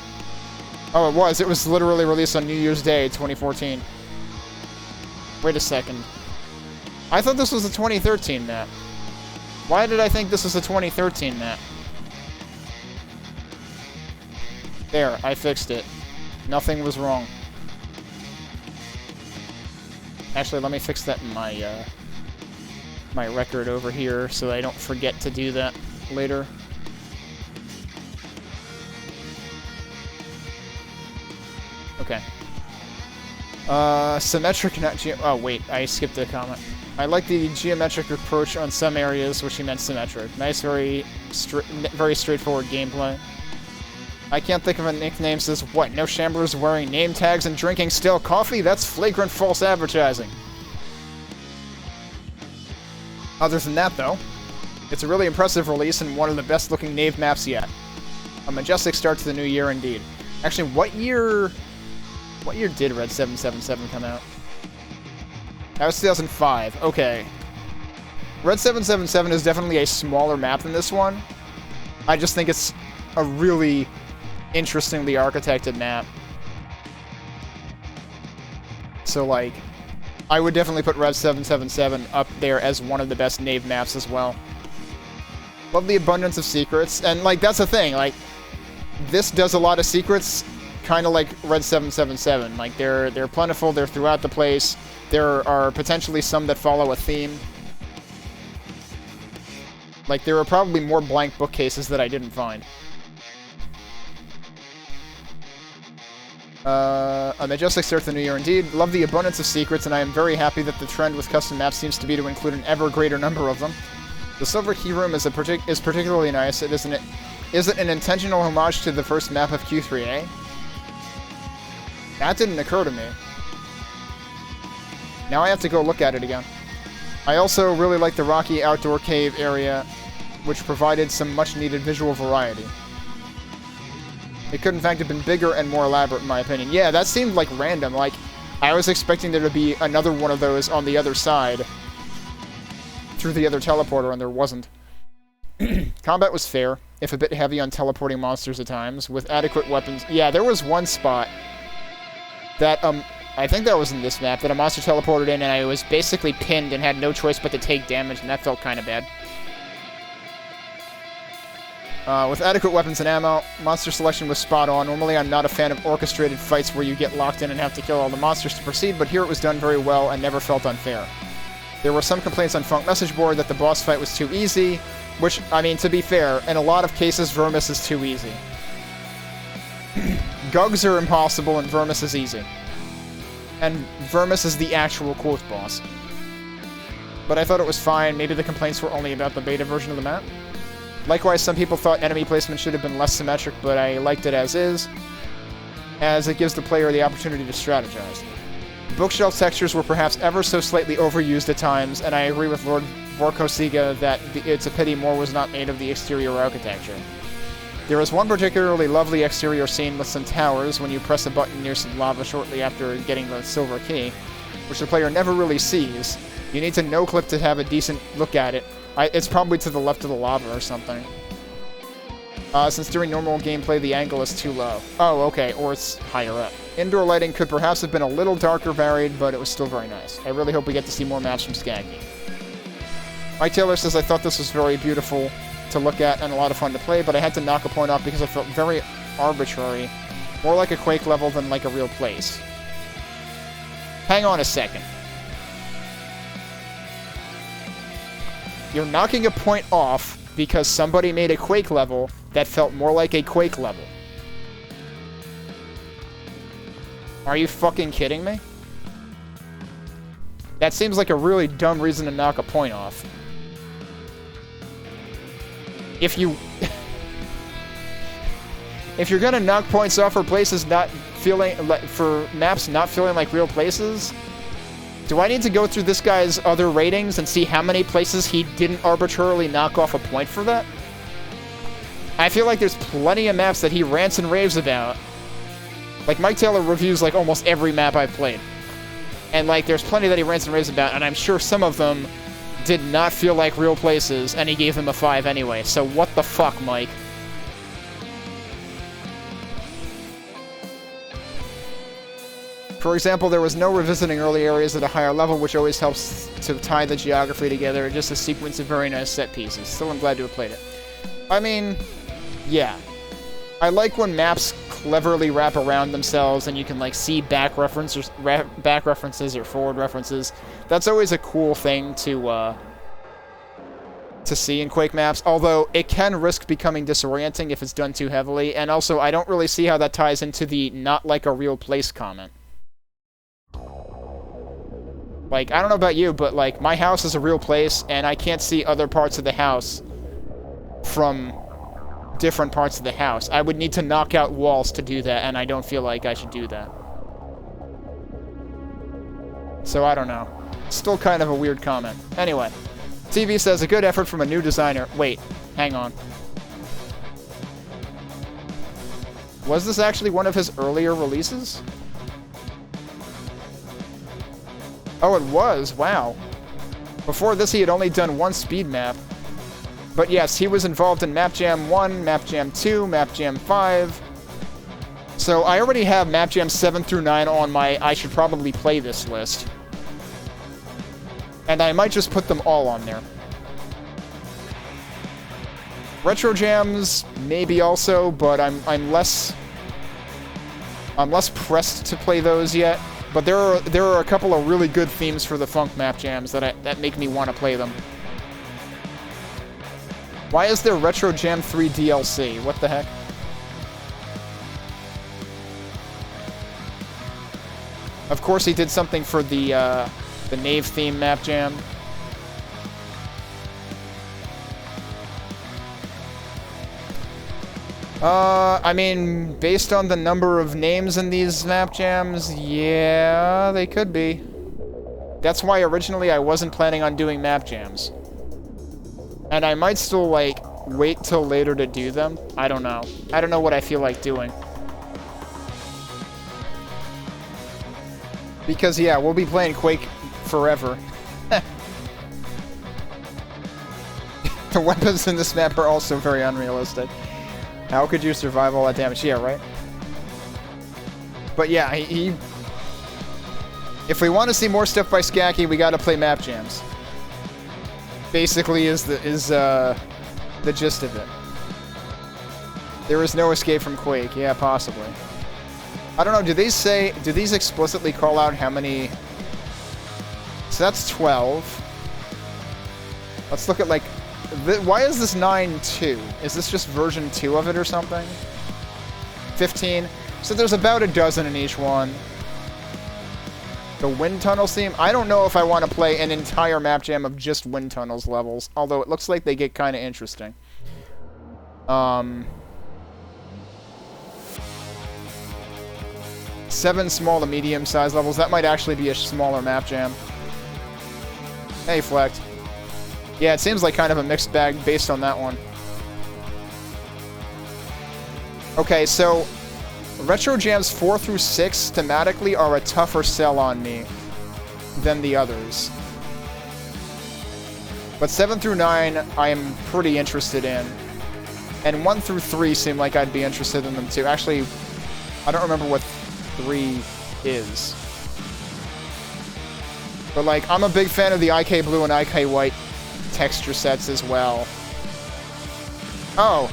Oh, it was. It was literally released on New Year's Day, 2014. Wait a second. I thought this was a 2013 map. Why did I think this was a 2013 map? There, I fixed it. Nothing was wrong. Actually, let me fix that in my, my record over here so I don't forget to do that later. Okay. Symmetric, not oh, wait, I skipped a comment. I like the geometric approach on some areas, which he meant symmetric. Nice, very straightforward gameplay. I can't think of a nickname. Says, what, no Shamblers wearing name tags and drinking stale coffee? That's flagrant false advertising. Other than that, though, it's a really impressive release and one of the best-looking Knave maps yet. A majestic start to the new year, indeed. Actually, what year did Red 777 come out? That was 2005. Okay. Red 777 is definitely a smaller map than this one. I just think it's a really interestingly architected map. So, like, I would definitely put Red 777 up there as one of the best Knave maps as well. Love the abundance of secrets, and, like, that's the thing, like, this does a lot of secrets, kind of like Red 777. Like, they're plentiful, they're throughout the place, there are potentially some that follow a theme. Like, there are probably more blank bookcases that I didn't find. A majestic start to the new year indeed. Love the abundance of secrets, and I am very happy that the trend with custom maps seems to be to include an ever greater number of them. The Silver Key Room is particularly nice. Is it an intentional homage to the first map of Q3A? That didn't occur to me. Now I have to go look at it again. I also really like the rocky outdoor cave area, which provided some much-needed visual variety. It could, in fact, have been bigger and more elaborate, in my opinion. Yeah, that seemed, like, random. Like, I was expecting there to be another one of those on the other side through the other teleporter, and there wasn't. Combat was fair, if a bit heavy on teleporting monsters at times, with adequate weapons. Yeah, there was one spot that, I think that was in this map, that a monster teleported in, and I was basically pinned and had no choice but to take damage, and that felt kind of bad. With adequate weapons and ammo, monster selection was spot on. Normally I'm not a fan of orchestrated fights where you get locked in and have to kill all the monsters to proceed, but here it was done very well and never felt unfair. There were some complaints on Funk Message Board that the boss fight was too easy, which, I mean, to be fair, in a lot of cases Vermis is too easy. Gugs are impossible and Vermis is easy. And Vermis is the actual quote boss. But I thought it was fine. Maybe the complaints were only about the beta version of the map. Likewise, some people thought enemy placement should have been less symmetric, but I liked it as is, as it gives the player the opportunity to strategize. Bookshelf textures were perhaps ever so slightly overused at times, and I agree with Lord Vorkosiga that it's a pity more was not made of the exterior architecture. There is one particularly lovely exterior scene with some towers when you press a button near some lava shortly after getting the silver key, which the player never really sees. You need to no-clip to have a decent look at it, It's probably to the left of the lava or something. Since during normal gameplay, the angle is too low. Oh, okay, or it's higher up. Indoor lighting could perhaps have been a little darker varied, but it was still very nice. I really hope we get to see more maps from Skacky. Mike Taylor says, I thought this was very beautiful to look at and a lot of fun to play, but I had to knock a point off because I felt very arbitrary. More like a Quake level than like a real place. Hang on a second. You're knocking a point off because somebody made a Quake level that felt more like a Quake level. Are you fucking kidding me? That seems like a really dumb reason to knock a point off. If you... if you're gonna knock points off for places not feeling... for maps not feeling like real places... Do I need to go through this guy's other ratings and see how many places he didn't arbitrarily knock off a point for that? I feel like there's plenty of maps that he rants and raves about. Like, Mike Taylor reviews, like, almost every map I've played. And, like, there's plenty that he rants and raves about, and I'm sure some of them did not feel like real places, and he gave them a 5 anyway. So what the fuck, Mike? For example, there was no revisiting early areas at a higher level, which always helps to tie the geography together. Just a sequence of very nice set pieces. Still, I'm glad to have played it. I mean, yeah. I like when maps cleverly wrap around themselves and you can, like, see back references or forward references. That's always a cool thing to see in Quake maps, although it can risk becoming disorienting if it's done too heavily, and also I don't really see how that ties into the not like a real place comment. Like, I don't know about you, but, like, my house is a real place, and I can't see other parts of the house from different parts of the house. I would need to knock out walls to do that, and I don't feel like I should do that. So, I don't know. Still kind of a weird comment. Anyway, TV says, a good effort from a new designer. Wait, hang on. Was this actually one of his earlier releases? Oh, it was. Wow. Before this, he had only done one speed map. But yes, he was involved in Map Jam 1, Map Jam 2, Map Jam 5. So I already have Map Jam 7 through 9 on my I should probably play this list. And I might just put them all on there. Retro Jams, maybe also, but I'm less pressed to play those yet. But there are a couple of really good themes for the Funk Map Jams that make me want to play them. Why is there Retro Jam 3 DLC? What the heck? Of course he did something for the Knave theme Map Jam. I mean, based on the number of names in these map jams, yeah, they could be. That's why originally I wasn't planning on doing map jams. And I might still, like, wait till later to do them. I don't know. I don't know what I feel like doing. Because, yeah, we'll be playing Quake forever. The weapons in this map are also very unrealistic. How could you survive all that damage? Yeah, right? But yeah, if we want to see more stuff by Skacky, we gotta play map jams. Basically is the gist of it. There is no escape from Quake. Yeah, possibly. I don't know, do these explicitly call out how many... So that's 12. Let's look at, like... Why is this 9-2? Is this just version 2 of it or something? 15. So there's about a dozen in each one. The wind tunnels theme? I don't know if I want to play an entire map jam of just wind tunnels levels, although it looks like they get kind of interesting. 7 small to medium size levels. That might actually be a smaller map jam. Hey, Flecked. Yeah, it seems like kind of a mixed bag based on that one. Okay, so Retro Jams 4 through 6 thematically are a tougher sell on me than the others. But 7 through 9, I am pretty interested in. And 1 through 3 seem like I'd be interested in them too. Actually, I don't remember what 3 is. But like, I'm a big fan of the IK Blue and IK White texture sets as well. Oh,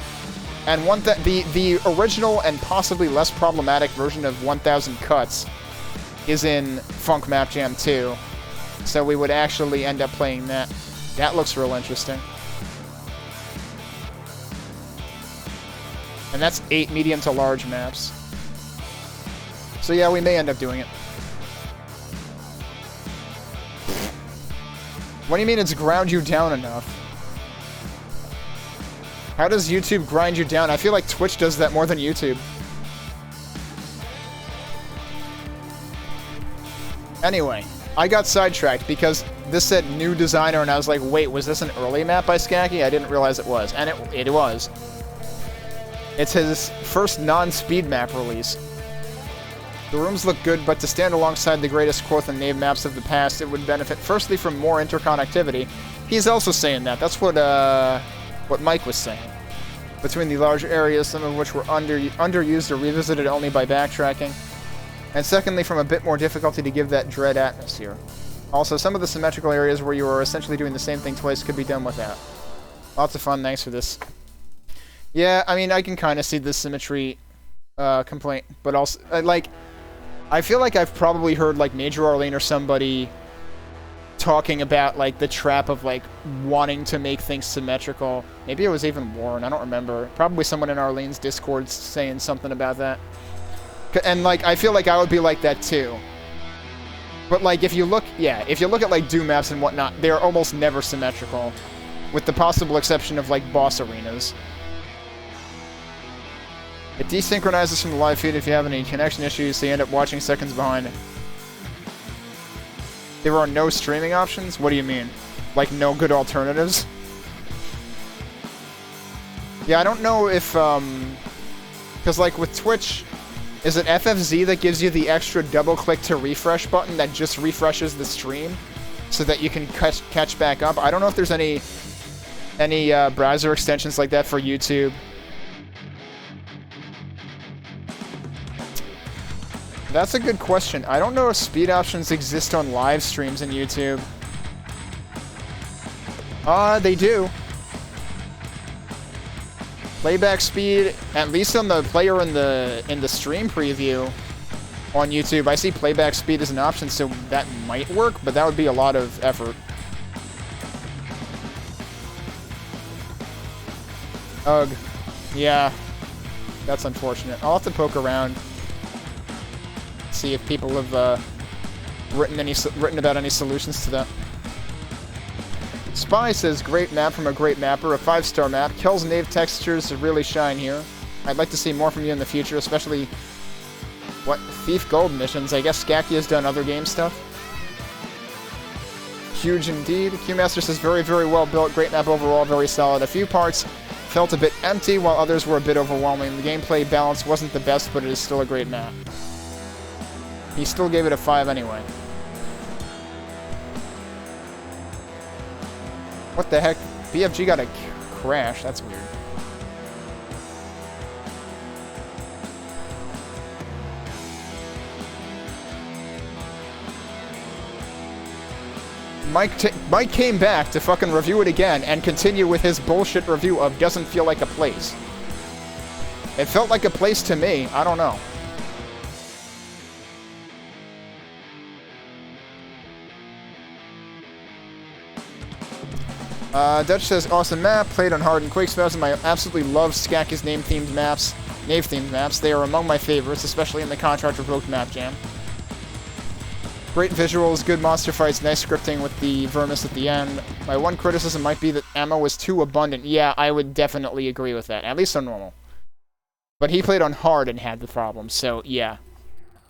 and the original and possibly less problematic version of 1000 Cuts is in Funk Map Jam 2. So we would actually end up playing that. That looks real interesting. And that's 8 medium to large maps. So yeah, we may end up doing it. What do you mean it's ground you down enough? How does YouTube grind you down? I feel like Twitch does that more than YouTube. Anyway, I got sidetracked because this said new designer and I was like, wait, was this an early map by Skacky? I didn't realize it was. And it was. It's his first non-speed map release. The rooms look good, but to stand alongside the greatest Quoth and Knave maps of the past, it would benefit firstly from more interconnectivity. He's also saying that. That's what Mike was saying. Between the larger areas, some of which were underused or revisited only by backtracking. And secondly, from a bit more difficulty to give that dread atmosphere. Also, some of the symmetrical areas where you are essentially doing the same thing twice could be done without. Lots of fun, thanks for this. Yeah, I mean, I can kind of see the symmetry complaint, but also, like, I feel like I've probably heard, like, Major Arlene or somebody talking about, like, the trap of, like, wanting to make things symmetrical. Maybe it was even Warren, I don't remember. Probably someone in Arlene's Discord saying something about that. And, like, I feel like I would be like that, too. But, like, if you look at, like, Doom maps and whatnot, they're almost never symmetrical. With the possible exception of, like, boss arenas. It desynchronizes from the live feed if you have any connection issues, so you end up watching seconds behind. There are no streaming options? What do you mean? Like, no good alternatives? Yeah, I don't know if, because, like, with Twitch, is it FFZ that gives you the extra double-click to refresh button that just refreshes the stream so that you can catch back up? I don't know if there's any browser extensions like that for YouTube. That's a good question. I don't know if speed options exist on live streams in YouTube. They do. Playback speed, at least on the player in the stream preview on YouTube, I see playback speed as an option, so that might work, but that would be a lot of effort. Ugh. Yeah. That's unfortunate. I'll have to poke around. See if people have written about any solutions to that. Spy says, great map from a great mapper, a 5-star map. Kel's Knave textures really shine here. I'd like to see more from you in the future, especially, what, Thief Gold missions. I guess Skacky has done other game stuff. Huge indeed. Qmaster says, very, very well built, great map overall, very solid. A few parts felt a bit empty, while others were a bit overwhelming. The gameplay balance wasn't the best, but it is still a great map. He still gave it a 5 anyway. What the heck? BFG got a crash. That's weird. Mike came back to fucking review it again and continue with his bullshit review of doesn't feel like a place. It felt like a place to me. I don't know. Dutch says, awesome map, played on hard and Quakespasm. I absolutely love Skacky's Knave-themed maps. They are among my favorites, especially in the Contract-revoked map jam. Great visuals, good monster fights, nice scripting with the Vermis at the end. My one criticism might be that ammo was too abundant. Yeah, I would definitely agree with that, at least on normal. But he played on hard and had the problem, so yeah.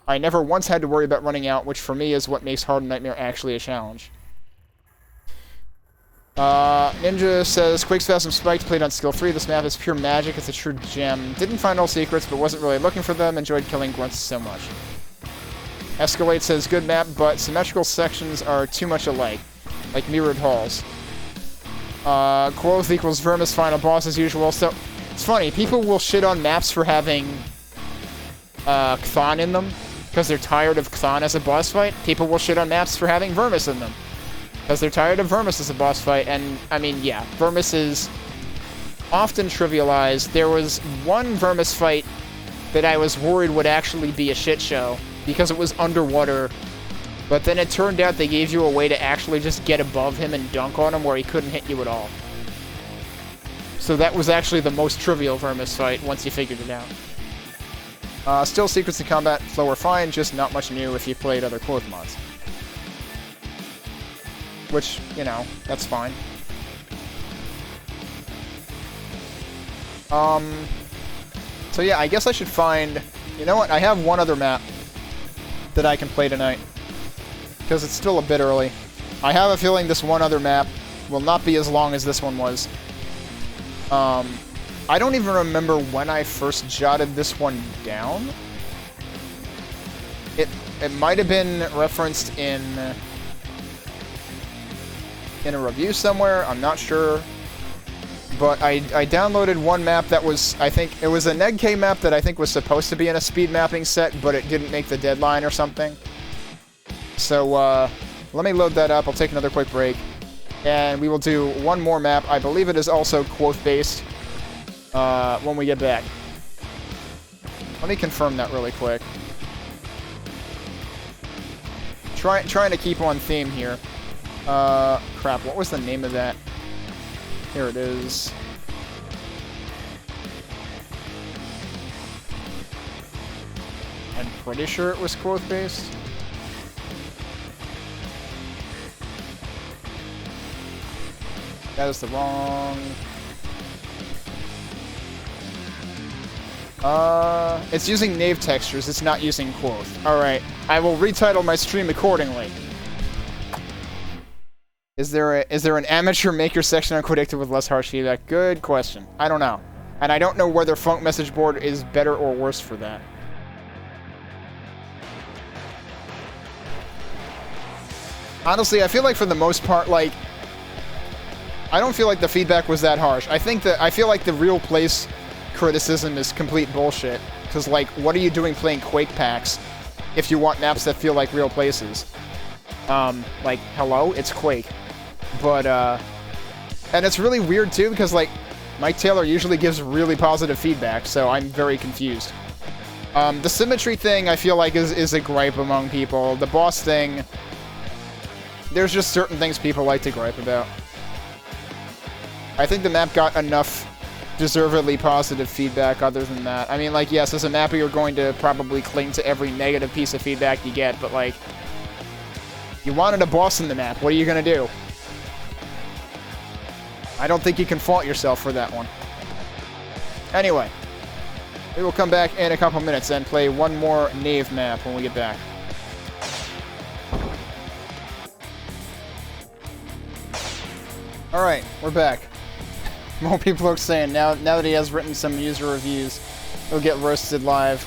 I never once had to worry about running out, which for me is what makes Hard Nightmare actually a challenge. Ninja says, Quakespasm Spiked, played on skill 3. This map is pure magic, it's a true gem. Didn't find all secrets, but wasn't really looking for them. Enjoyed killing grunts so much. Escalate says, good map, but symmetrical sections are too much alike. Like mirrored halls. Quoth equals Vermis final boss as usual. So, it's funny. People will shit on maps for having Chthon in them because they're tired of Chthon as a boss fight. People will shit on maps for having Vermis in them because they're tired of Vermis as a boss fight. And, I mean, yeah, Vermis is often trivialized. There was one Vermis fight that I was worried would actually be a shit show because it was underwater. But then it turned out they gave you a way to actually just get above him and dunk on him where he couldn't hit you at all. So that was actually the most trivial Vermis fight once you figured it out. Still, secrets to combat flow are fine, just not much new if you played other Quoth mods. Which, you know, that's fine. So yeah, I guess I should find... You know what? I have one other map that I can play tonight. Because it's still a bit early. I have a feeling this one other map will not be as long as this one was. I don't even remember when I first jotted this one down. It might have been referenced in a review somewhere, I'm not sure. But I downloaded one map that was, I think, it was a NegK map that I think was supposed to be in a speed mapping set, but it didn't make the deadline or something. So, let me load that up. I'll take another quick break. And we will do one more map. I believe it is also Quoth-based when we get back. Let me confirm that really quick. Trying to keep on theme here. Crap, what was the name of that? Here it is. I'm pretty sure it was Quoth-based. That is the wrong... it's using Knave textures, it's not using Quoth. Alright, I will retitle my stream accordingly. Is there an amateur maker section on Quaddictive with less harsh feedback? Good question. I don't know. And I don't know whether Funk Message Board is better or worse for that. Honestly, I feel like for the most part, like... I don't feel like the feedback was that harsh. I feel like the real place criticism is complete bullshit. Because, like, what are you doing playing Quake packs if you want maps that feel like real places? Like, hello? It's Quake. But, and it's really weird, too, because, like, Mike Taylor usually gives really positive feedback, so I'm very confused. The symmetry thing, I feel like, is a gripe among people. The boss thing, there's just certain things people like to gripe about. I think the map got enough deservedly positive feedback other than that. I mean, like, yes, as a mapper, you're going to probably cling to every negative piece of feedback you get, but, like, you wanted a boss in the map. What are you going to do? I don't think you can fault yourself for that one. Anyway, we will come back in a couple minutes and play one more Knave map when we get back. Alright, we're back. More people are saying now that he has written some user reviews, he'll get roasted live.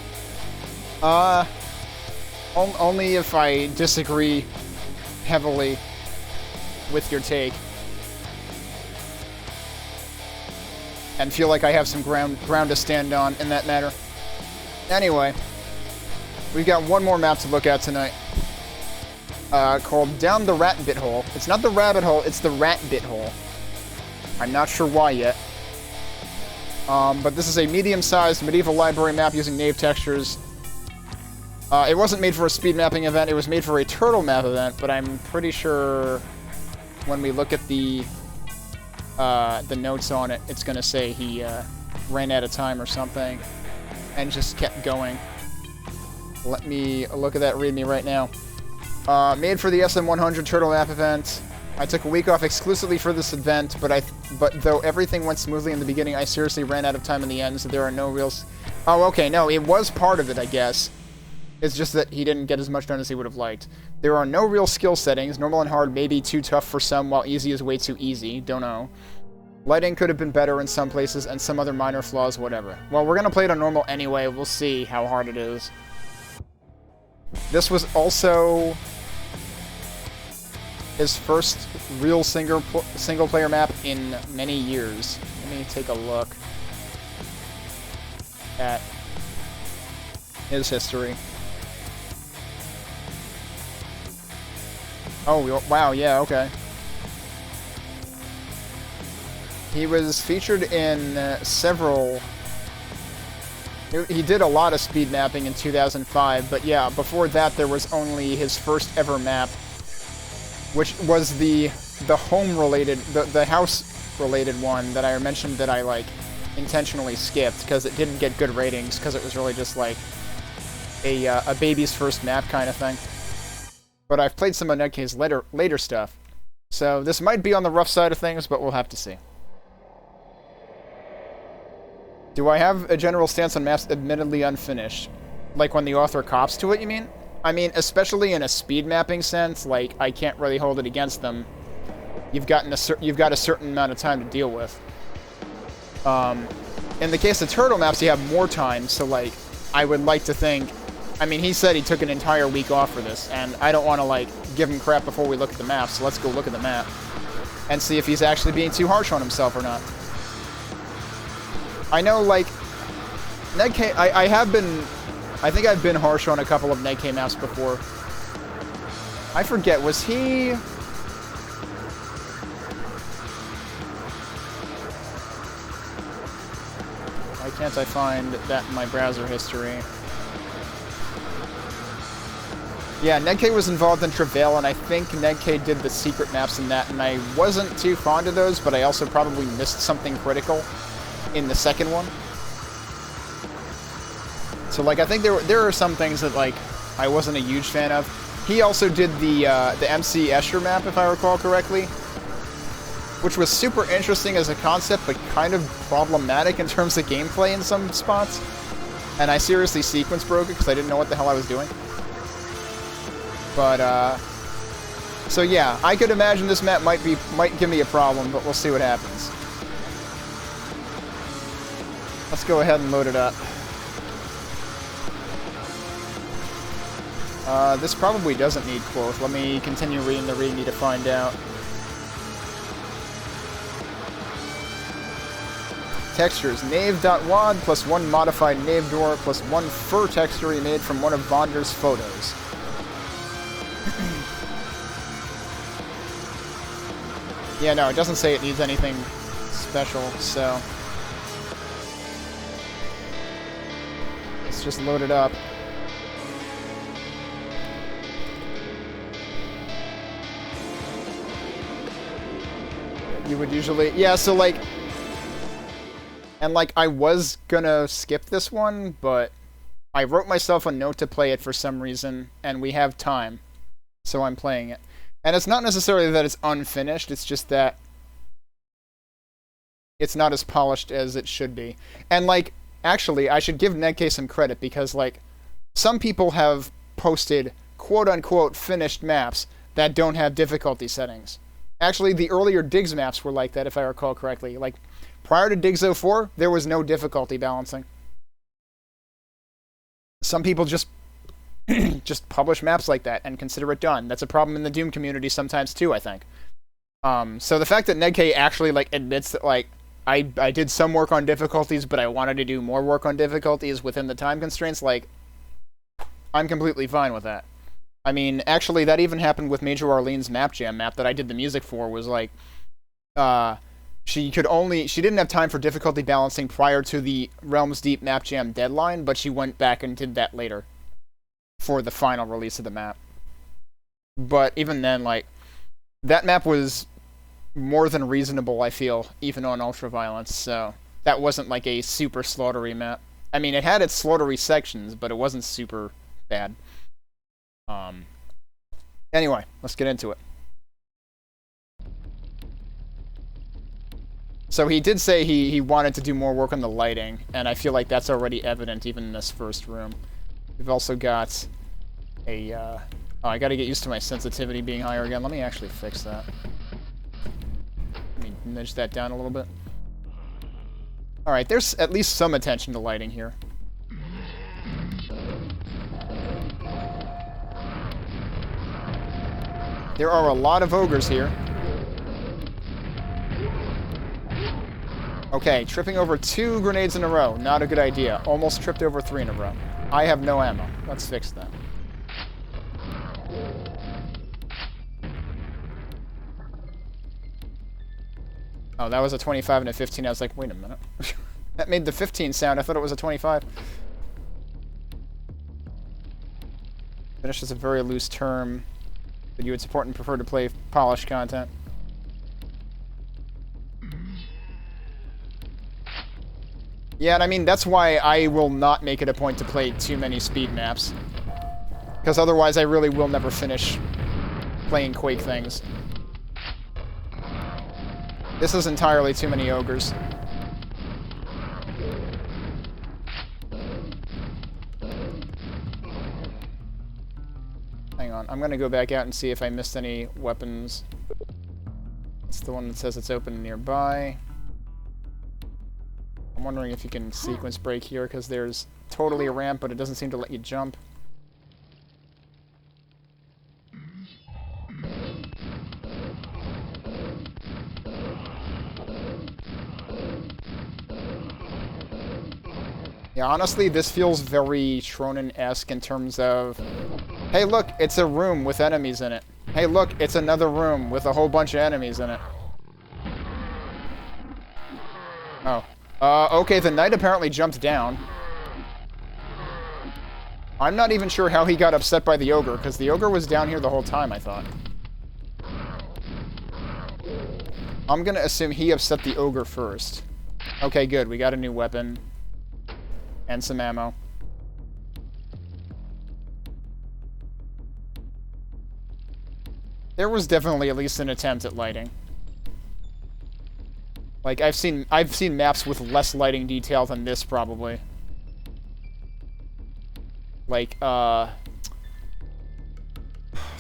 Only if I disagree heavily with your take. And feel like I have some ground to stand on in that matter. Anyway, we've got one more map to look at tonight. Called Down the Ratbit Hole. It's not the rabbit hole, it's the Ratbit Hole. I'm not sure why yet. But this is a medium-sized medieval library map using Knave textures. It wasn't made for a speed mapping event, it was made for a turtle map event, but I'm pretty sure when we look at the notes on it, it's gonna say he ran out of time or something and just kept going. Let me look at that readme right now. Made for the SM100 turtle map event. I took a week off exclusively for this event, but though everything went smoothly in the beginning, I seriously ran out of time in the end, so there are no real... Oh, okay, no, it was part of it, I guess. It's just that he didn't get as much done as he would have liked. There are no real skill settings. Normal and hard may be too tough for some, while easy is way too easy. Don't know. Lighting could have been better in some places, and some other minor flaws, whatever. Well, we're gonna play it on normal anyway. We'll see how hard it is. This was also... his first real single-player map in many years. Let me take a look at his history. Oh, wow, yeah, okay. He was featured in several... He did a lot of speed mapping in 2005, but yeah, before that there was only his first ever map, which was the home-related, the house-related one that I mentioned that I, like, intentionally skipped, because it didn't get good ratings, because it was really just, like, a baby's first map kind of thing. But I've played some of Nedke's later stuff, so this might be on the rough side of things, but we'll have to see. Do I have a general stance on maps admittedly unfinished? Like when the author cops to it, you mean? I mean, especially in a speed mapping sense, like, I can't really hold it against them. You've got a certain amount of time to deal with. In the case of turtle maps, you have more time, so, like, I would like to think... I mean, he said he took an entire week off for this, and I don't want to, like, give him crap before we look at the map, so let's go look at the map and see if he's actually being too harsh on himself or not. I know, like, Nedke, I think I've been harsh on a couple of Nedke maps before. I forget, was he... Why can't I find that in my browser history? Yeah, Nedke was involved in Travail, and I think Nedke did the secret maps in that, and I wasn't too fond of those, but I also probably missed something critical in the second one. So, like, I think there are some things that, like, I wasn't a huge fan of. He also did the MC Escher map, if I recall correctly, which was super interesting as a concept, but kind of problematic in terms of gameplay in some spots. And I seriously sequence broke it because I didn't know what the hell I was doing. But, so yeah, I could imagine this map might give me a problem, but we'll see what happens. Let's go ahead and load it up. This probably doesn't need quote. Let me continue reading the readme to find out. Textures. Knave.wad plus one modified Knave door plus one fur texture he made from one of Vonder's photos. Yeah, no, it doesn't say it needs anything special, so... Let's just load it up. You would usually... Yeah, so, like... And, like, I was gonna skip this one, but I wrote myself a note to play it for some reason, and we have time, so I'm playing it. And it's not necessarily that it's unfinished, it's just that it's not as polished as it should be. And, like, actually, I should give Nedke some credit, because, like, some people have posted quote-unquote finished maps that don't have difficulty settings. Actually, the earlier Diggs maps were like that, if I recall correctly. Like, prior to Diggs 04, there was no difficulty balancing. Some people just publish maps like that and consider it done. That's a problem in the Doom community sometimes too, I think. So the fact that Nedke actually, like, admits that, like, I did some work on difficulties, but I wanted to do more work on difficulties within the time constraints, like, I'm completely fine with that. I mean, actually, that even happened with Major Arlene's Map Jam map that I did the music for, was like, she didn't have time for difficulty balancing prior to the Realms Deep Map Jam deadline, but she went back and did that later for the final release of the map. But even then, like, that map was more than reasonable, I feel, even on Ultraviolence, so that wasn't like a super slaughtery map. I mean, it had its slaughtery sections, but it wasn't super bad. Anyway, let's get into it. So he did say he wanted to do more work on the lighting, and I feel like that's already evident even in this first room. We've also got a, oh, I gotta get used to my sensitivity being higher again. Let me actually fix that. Let me nudge that down a little bit. Alright, there's at least some attention to lighting here. There are a lot of ogres here. Okay, tripping over 2 grenades in a row. Not a good idea. Almost tripped over 3 in a row. I have no ammo. Let's fix that. Oh, that was a 25 and a 15. I was like, wait a minute. That made the 15 sound. I thought it was a 25. Finish is a very loose term, but you would support and prefer to play polished content. Yeah, and I mean, that's why I will not make it a point to play too many speed maps. Because otherwise I really will never finish playing Quake things. This is entirely too many ogres. Hang on, I'm gonna go back out and see if I missed any weapons. It's the one that says it's open nearby. I'm wondering if you can sequence break here, because there's totally a ramp, but it doesn't seem to let you jump. Yeah, honestly, this feels very Shonen-esque in terms of, hey look, it's a room with enemies in it. Hey look, it's another room with a whole bunch of enemies in it. Oh. Okay, the knight apparently jumped down. I'm not even sure how he got upset by the ogre, because the ogre was down here the whole time, I thought. I'm gonna assume he upset the ogre first. Okay, good, we got a new weapon. And some ammo. There was definitely at least an attempt at lighting. Like, I've seen maps with less lighting detail than this, probably. Like, that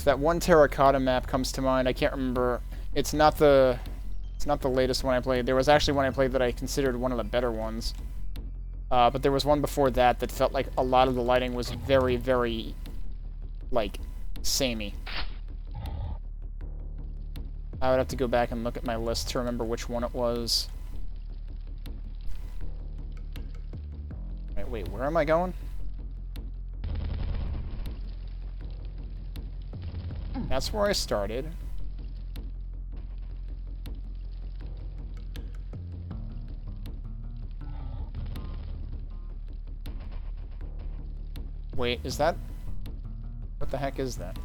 one terracotta map comes to mind. I can't remember. It's not the latest one I played. There was actually one I played that I considered one of the better ones. But there was one before that that felt like a lot of the lighting was very, very, like, samey. I would have to go back and look at my list to remember which one it was. Wait, where am I going? That's where I started. Wait, is that... What the heck is that?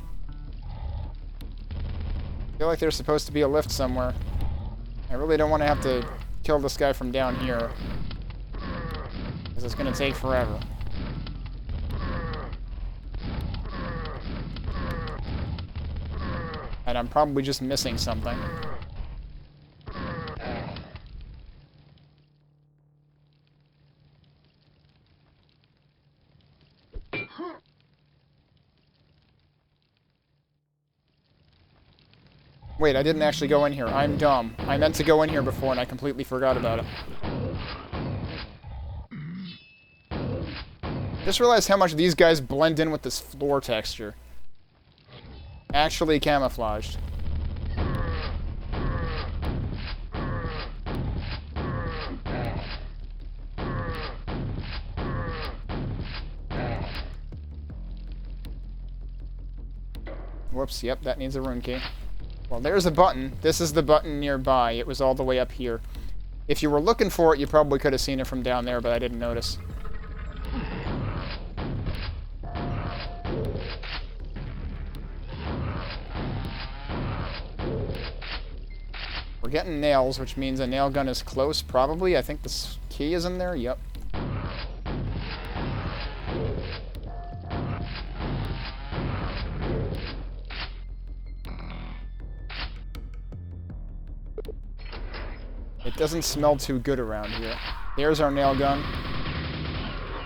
I feel like there's supposed to be a lift somewhere. I really don't want to have to kill this guy from down here, because it's going to take forever. And I'm probably just missing something. Wait, I didn't actually go in here. I'm dumb. I meant to go in here before and I completely forgot about it. Just realized how much these guys blend in with this floor texture. Actually camouflaged. Whoops, yep, that needs a rune key. Well, there's a button. This is the button nearby. It was all the way up here. If you were looking for it, you probably could have seen it from down there, but I didn't notice. We're getting nails, which means a nail gun is close, probably. I think this key is in there. Yep. It doesn't smell too good around here. There's our nail gun.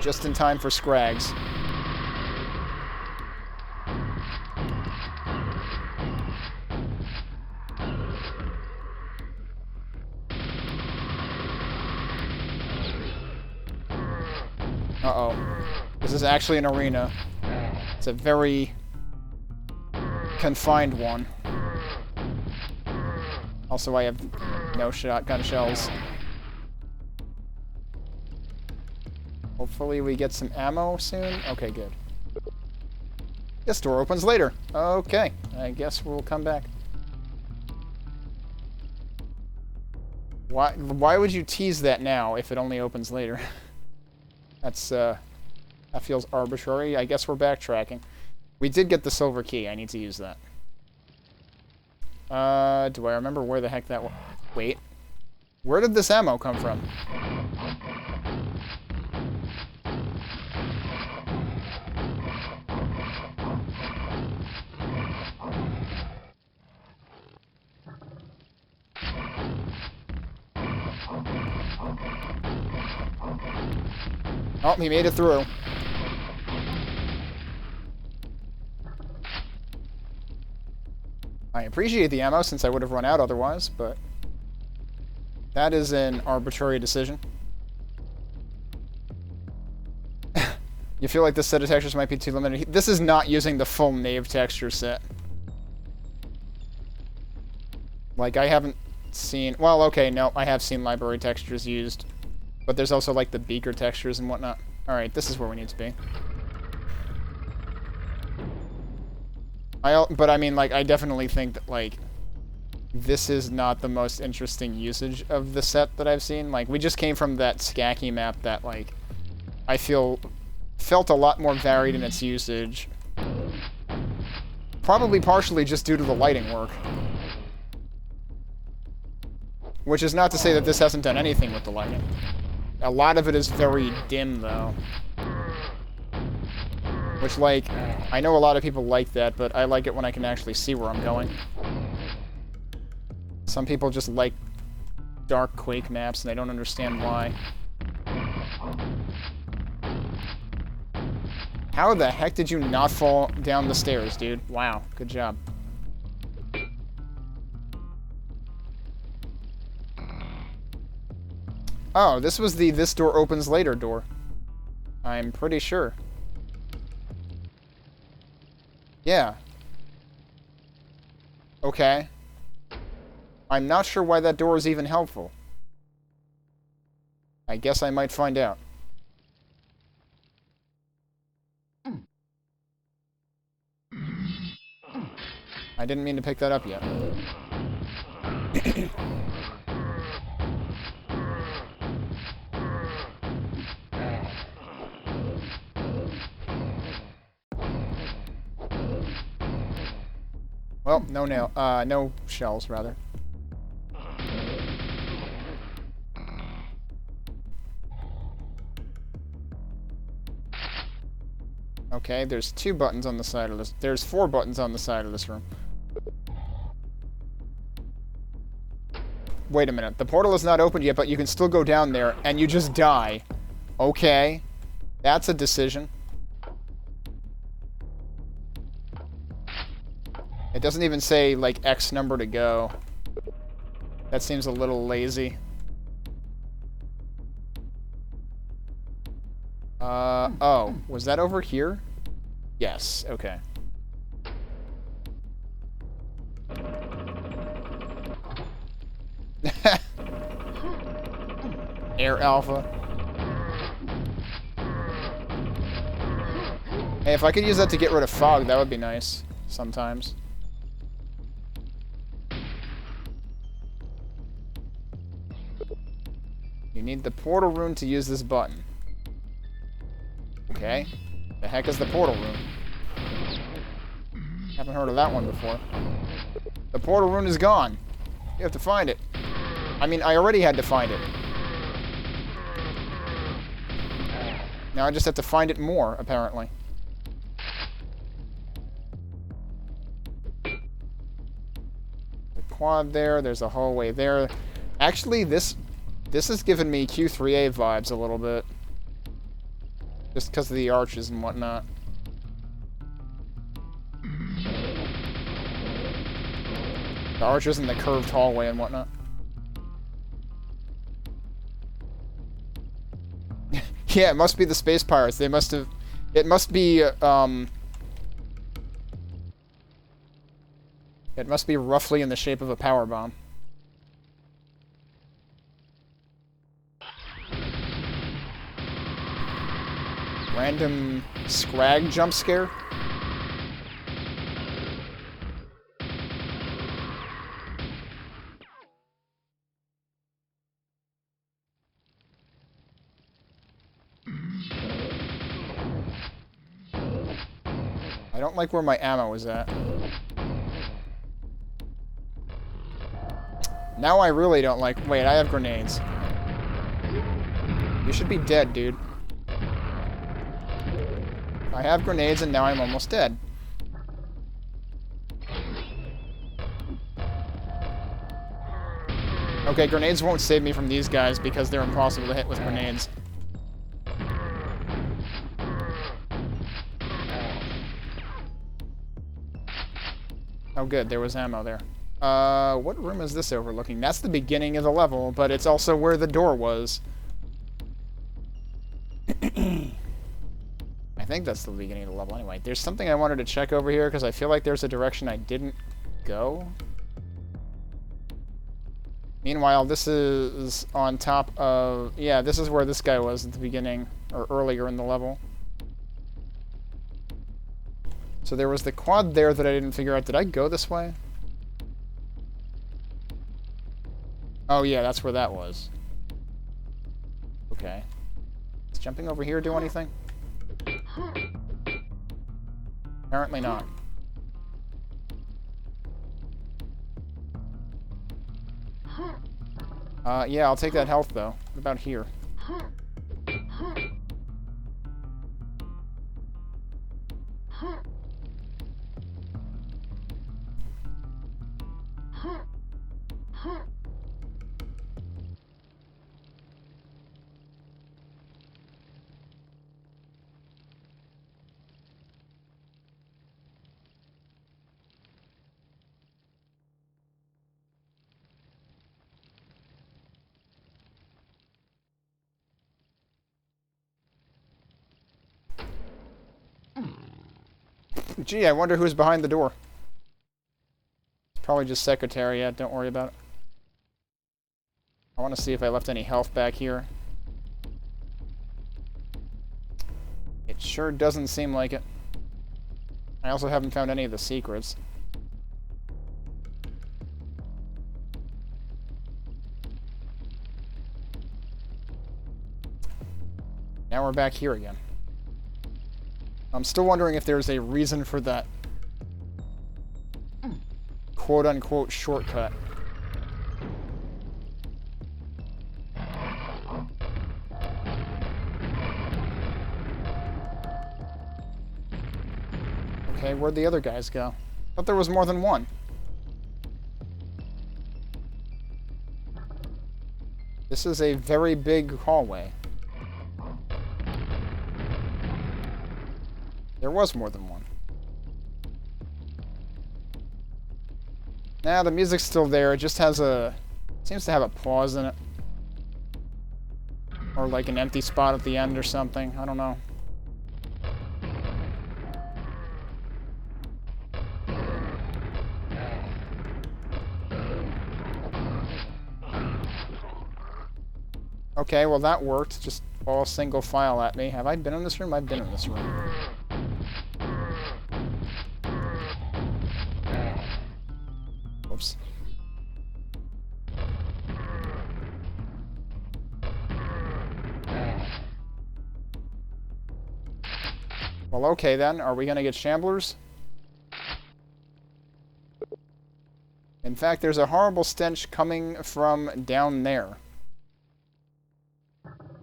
Just in time for Scrags. Uh-oh. This is actually an arena. It's a very confined one. Also, I have no shotgun shells. Hopefully we get some ammo soon. Okay, good. This door opens later. Okay, I guess we'll come back. Why would you tease that now if it only opens later? That's, that feels arbitrary. I guess we're backtracking. We did get the silver key. I need to use that. Do I remember where the heck that was? Wait. Where did this ammo come from? Oh, he made it through. I appreciate the ammo since I would have run out otherwise, but that is an arbitrary decision. You feel like this set of textures might be too limited. This is not using the full Knave texture set. Like, I haven't seen... Well, okay, no, I have seen library textures used. But there's also, like, the beaker textures and whatnot. Alright, this is where we need to be. But, I mean, like, I definitely think that, like, this is not the most interesting usage of the set that I've seen. Like, we just came from that Skacky map that, like, I felt a lot more varied in its usage. Probably partially just due to the lighting work. Which is not to say that this hasn't done anything with the lighting. A lot of it is very dim, though. Which, like, I know a lot of people like that, but I like it when I can actually see where I'm going. Some people just like dark Quake maps, and they don't understand why. How the heck did you not fall down the stairs, dude? Wow, good job. Oh, this was the this door opens later door. I'm pretty sure. Yeah. Okay. I'm not sure why that door is even helpful. I guess I might find out. I didn't mean to pick that up yet. Well, no shells, rather. Okay, there's 2 buttons on the side of this. There's 4 buttons on the side of this room. Wait a minute. The portal is not opened yet, but you can still go down there, and you just die. Okay. That's a decision. It doesn't even say, like, X number to go. That seems a little lazy. Oh. Was that over here? Yes, okay. Air Alpha. Hey, if I could use that to get rid of fog, that would be nice. Sometimes. You need the portal room to use this button. Okay. The heck is the portal room? Haven't heard of that one before. The portal room is gone. You have to find it. I mean, I already had to find it. Now I just have to find it more, apparently. The quad there, there's a hallway there. Actually, this has given me Q3A vibes a little bit. Just because of the arches and whatnot. The arches and the curved hallway and whatnot. Yeah, it must be the space pirates. They must have... It must be, It must be roughly in the shape of a power bomb. Random scrag jump scare. I don't like where my ammo is at. Now I really don't like... Wait, I have grenades. You should be dead, dude. I have grenades and now I'm almost dead. Okay, grenades won't save me from these guys because they're impossible to hit with grenades. Oh good, there was ammo there. What room is this overlooking? That's the beginning of the level, but it's also where the door was. I think that's the beginning of the level anyway. There's something I wanted to check over here, because I feel like there's a direction I didn't go. Meanwhile, this is on top of... Yeah, this is where this guy was at the beginning, or earlier in the level. So there was the quad there that I didn't figure out. Did I go this way? Oh yeah, that's where that was. Okay. Does jumping over here do anything? Apparently not. Yeah, I'll take that health though. What about here? Gee, I wonder who's behind the door. It's probably just Secretariat, don't worry about it. I want to see if I left any health back here. It sure doesn't seem like it. I also haven't found any of the secrets. Now we're back here again. I'm still wondering if there's a reason for that quote-unquote shortcut. Okay, where'd the other guys go? I thought there was more than one. This is a very big hallway. There was more than one. Nah, the music's still there. It just has a... seems to have a pause in it. Or like an empty spot at the end or something. I don't know. Okay, well that worked. Just all single file at me. Have I been in this room? I've been in this room. Oops. Well, okay then. Are we gonna get Shamblers? In fact, there's a horrible stench coming from down there.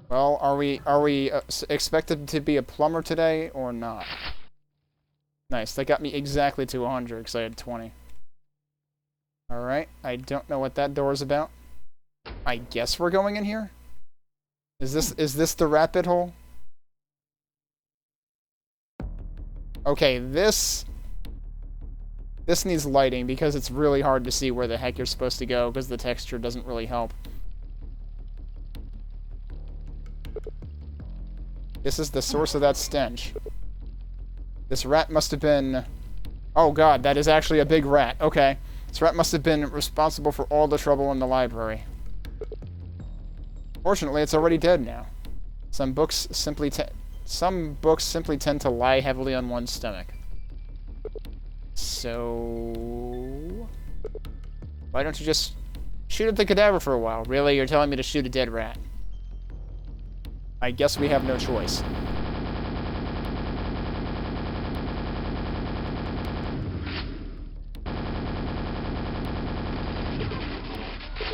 Well, are we expected to be a plumber today or not? Nice. That got me exactly to 100 because I had 20. Alright, I don't know what that door is about. I guess we're going in here? Is this the Ratbit hole? Okay, this needs lighting because it's really hard to see where the heck you're supposed to go because the texture doesn't really help. This is the source of that stench. This rat must have been... Oh god, that is actually a big rat. Okay. This rat must have been responsible for all the trouble in the library. Fortunately, it's already dead now. Some books simply Some books simply tend to lie heavily on one's stomach. So... why don't you just shoot at the cadaver for a while? Really? You're telling me to shoot a dead rat? I guess we have no choice.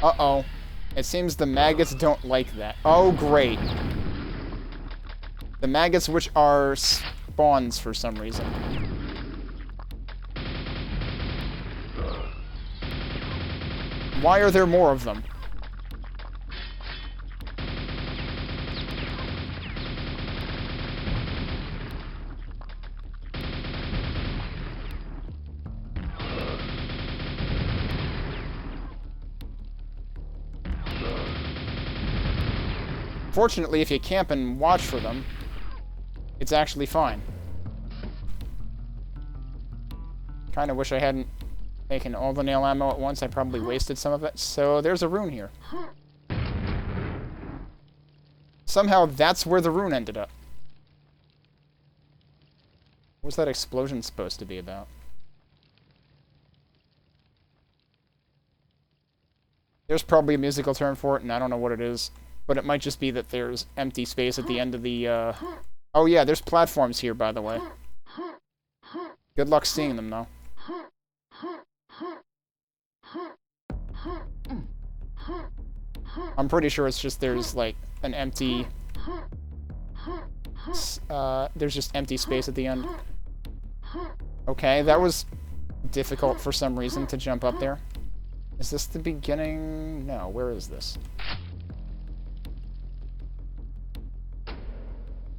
Uh-oh. It seems the maggots don't like that. Oh, great. The maggots, which are spawns for some reason. Why are there more of them? Fortunately, if you camp and watch for them, it's actually fine. Kinda wish I hadn't taken all the nail ammo at once. I probably wasted some of it. So there's a rune here. Somehow that's where the rune ended up. What was that explosion supposed to be about? There's probably a musical term for it, and I don't know what it is. But it might just be that there's empty space at the end of the, Oh yeah, there's platforms here, by the way. Good luck seeing them, though. I'm pretty sure it's just there's, like, an empty... there's just empty space at the end. Okay, that was difficult for some reason to jump up there. Is this the beginning? No, where is this?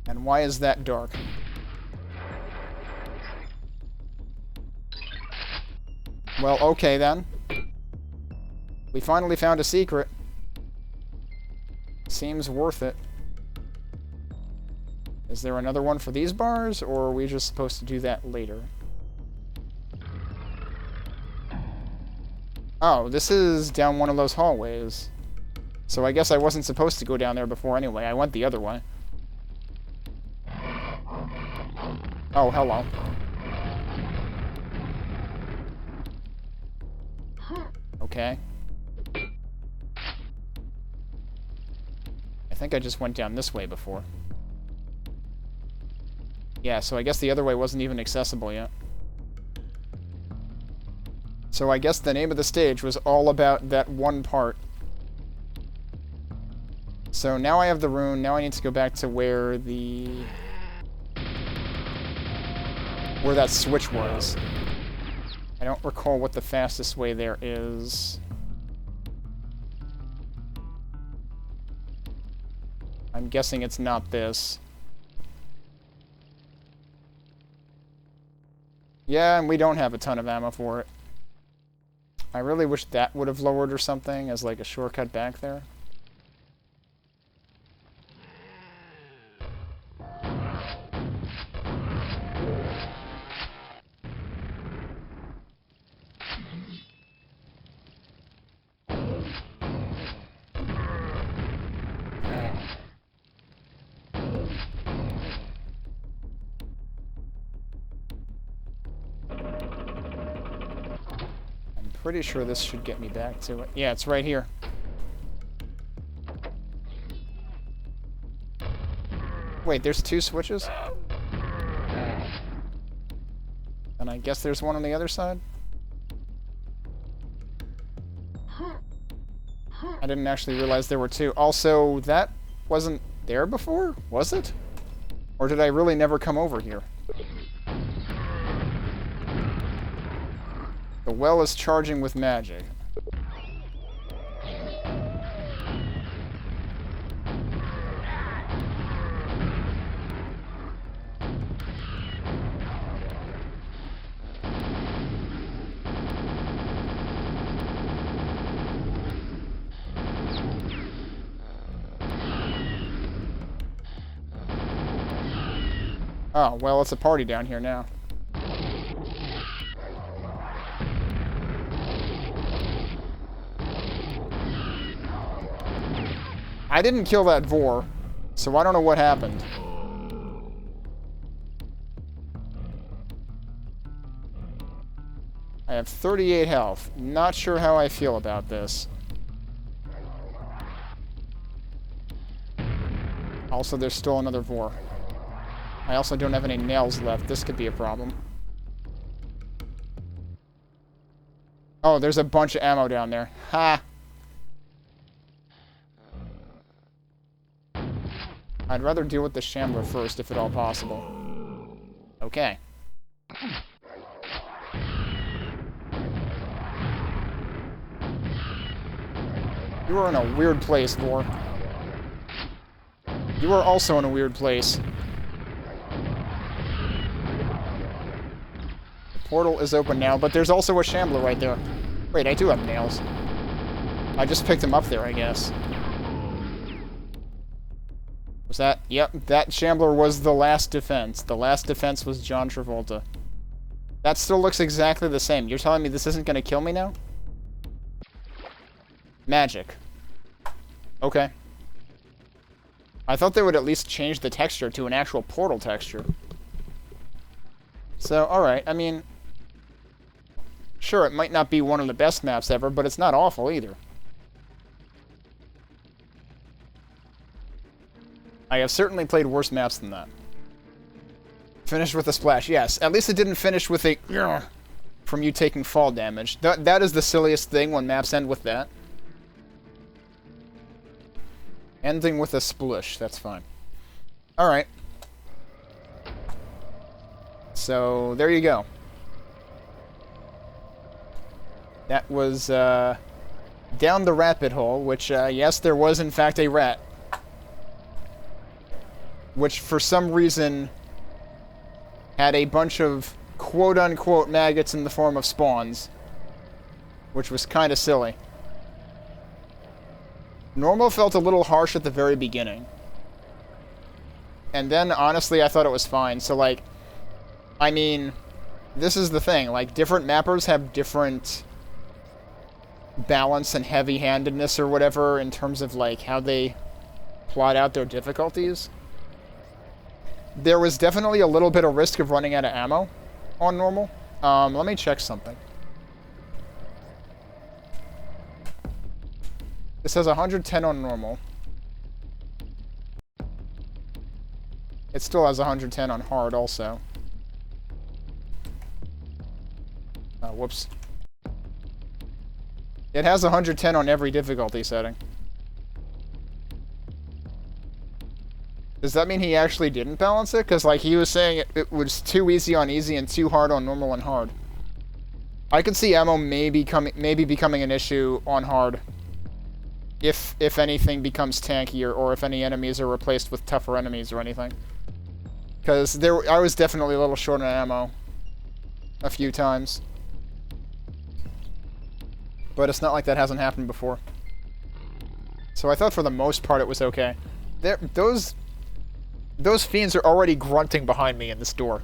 And why is that dark? Well, okay then. We finally found a secret. Seems worth it. Is there another one for these bars, or are we just supposed to do that later? Oh, this is down one of those hallways. So I guess I wasn't supposed to go down there before anyway. I went the other way. Oh, hello. Okay. I think I just went down this way before. Yeah, so I guess the other way wasn't even accessible yet. So I guess the name of the stage was all about that one part. So now I have the rune. Now I need to go back to where that switch was. I don't recall what the fastest way there is. I'm guessing it's not this. Yeah, and we don't have a ton of ammo for it. I really wish that would have lowered or something as like a shortcut back there. Pretty sure this should get me back to it. Yeah, it's right here. Wait, there's two switches? And I guess there's one on the other side? I didn't actually realize there were two. Also, that wasn't there before? Was it? Or did I really never come over here? The well is charging with magic. Oh, well, it's a party down here now. I didn't kill that Vor, so I don't know what happened. I have 38 health. Not sure how I feel about this. Also, there's still another Vor. I also don't have any nails left. This could be a problem. Oh, there's a bunch of ammo down there. Ha! I'd rather deal with the Shambler first, if at all possible. Okay. You are in a weird place, Vor. You are also in a weird place. The portal is open now, but there's also a Shambler right there. Wait, I do have nails. I just picked him up there, I guess. Was that? Yep, that Shambler was the last defense. The last defense was John Travolta. That still looks exactly the same. You're telling me this isn't going to kill me now? Magic. Okay. I thought they would at least change the texture to an actual portal texture. So, alright, I mean... Sure, it might not be one of the best maps ever, but it's not awful either. I have certainly played worse maps than that. Finished with a splash, yes. At least it didn't finish with a... from you taking fall damage. That is the silliest thing when maps end with that. Ending with a splish, that's fine. Alright. So, there you go. That was, down the Ratbit hole, which, yes, there was in fact a rat. Which, for some reason, had a bunch of quote-unquote maggots in the form of spawns. Which was kind of silly. Normal felt a little harsh at the very beginning. And then, honestly, I thought it was fine. So, like, I mean, this is the thing. Like, different mappers have different balance and heavy-handedness or whatever in terms of, like, how they plot out their difficulties. There was definitely a little bit of risk of running out of ammo on normal. Let me check something. This has 110 on normal. It still has 110 on hard also. Whoops. It has 110 on every difficulty setting. Does that mean he actually didn't balance it? Because, like, he was saying it was too easy on easy and too hard on normal and hard. I could see ammo maybe becoming an issue on hard. If anything becomes tankier, or if any enemies are replaced with tougher enemies or anything. Because I was definitely a little short on ammo. A few times. But it's not like that hasn't happened before. So I thought for the most part it was okay. Those fiends are already grunting behind me in this door.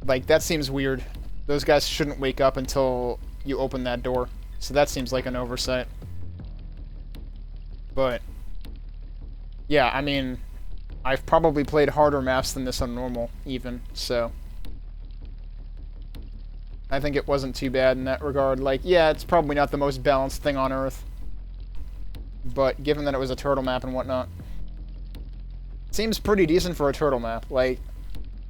Like, that seems weird. Those guys shouldn't wake up until you open that door. So that seems like an oversight. But, yeah, I mean, I've probably played harder maps than this on normal, even, so... I think it wasn't too bad in that regard. Like, yeah, it's probably not the most balanced thing on Earth. But, given that it was a turtle map and whatnot... Seems pretty decent for a turtle map. Like,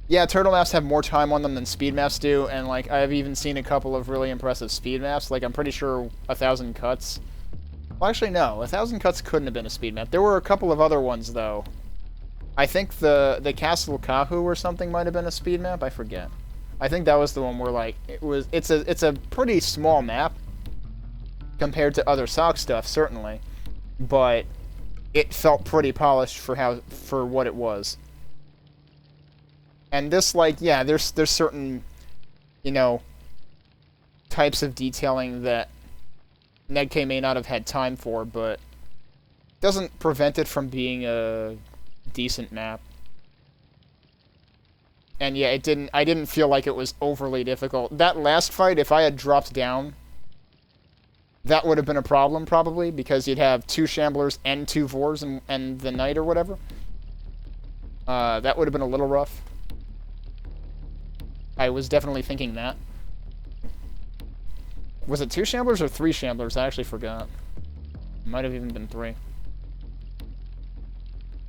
yeah, turtle maps have more time on them than speed maps do, and, like, I've even seen a couple of really impressive speed maps. Like, I'm pretty sure 1,000 Cuts... Well, actually, no. 1,000 Cuts couldn't have been a speed map. There were a couple of other ones, though. I think the Castle Kahu or something might have been a speed map. I forget. I think that was the one where, like, it's a pretty small map compared to other sock stuff, certainly. But it felt pretty polished for what it was. And this, like, yeah, there's certain, you know, types of detailing that Nedk may not have had time for, but doesn't prevent it from being a decent map. And yeah, I didn't feel like it was overly difficult. That last fight, if I had dropped down, that would have been a problem, probably, because you'd have 2 Shamblers and 2 Vors and the Knight or whatever. That would have been a little rough. I was definitely thinking that. Was it 2 Shamblers or 3 Shamblers? I actually forgot. Might have even been 3.